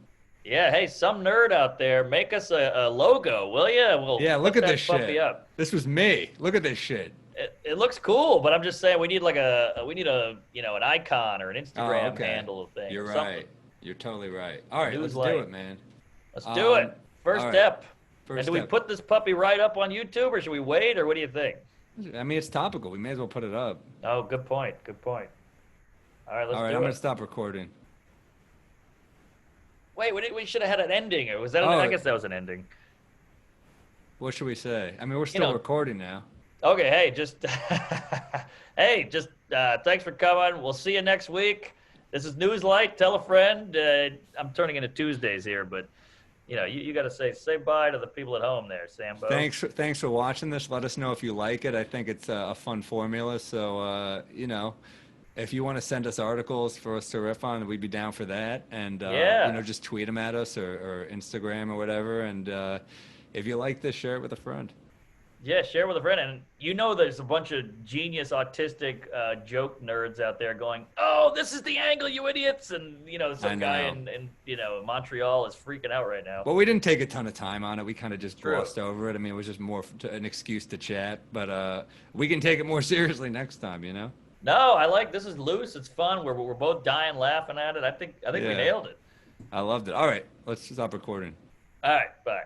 Yeah. Hey, some nerd out there, make us a logo, will ya? We'll Yeah. Look put at that this puppy shit. up. This was me. Look at this shit. It looks cool, but I'm just saying we need like an icon or an Instagram okay. handle thing. You're something. right. You're totally right. All right. News Let's light. do it, man. Let's do it. First all right. step. First And do we step. put this puppy right up on YouTube, or should we wait, or what do you think? I mean, it's topical. We may as well put it up. Oh, good point. Good point. All right, let's All right. do I'm it. gonna stop recording. Wait, we should have had an ending, or was that? Oh. I guess that was an ending. What should we say? I mean, we're still recording now. Okay, hey, just thanks for coming. We'll see you next week. This is Newslight. Tell a friend. I'm turning into Tuesdays here, but you got to say bye to the people at home there, Sambo. Thanks for watching this. Let us know if you like it. I think it's a fun formula. So if you want to send us articles for us to riff on, we'd be down for that. And just tweet them at us or Instagram or whatever. And if you like this, share it with a friend. Yeah, share with a friend. And there's a bunch of genius autistic joke nerds out there going, "Oh, this is the angle, you idiots!" And some guy in Montreal is freaking out right now. Well, we didn't take a ton of time on it. We kind of just True. glossed over it. I mean, it was just more an excuse to chat. But we can take it more seriously next time. No, I like this is loose. It's fun. We're both dying laughing at it. I think we nailed it. I loved it. All right, let's stop recording. All right, bye.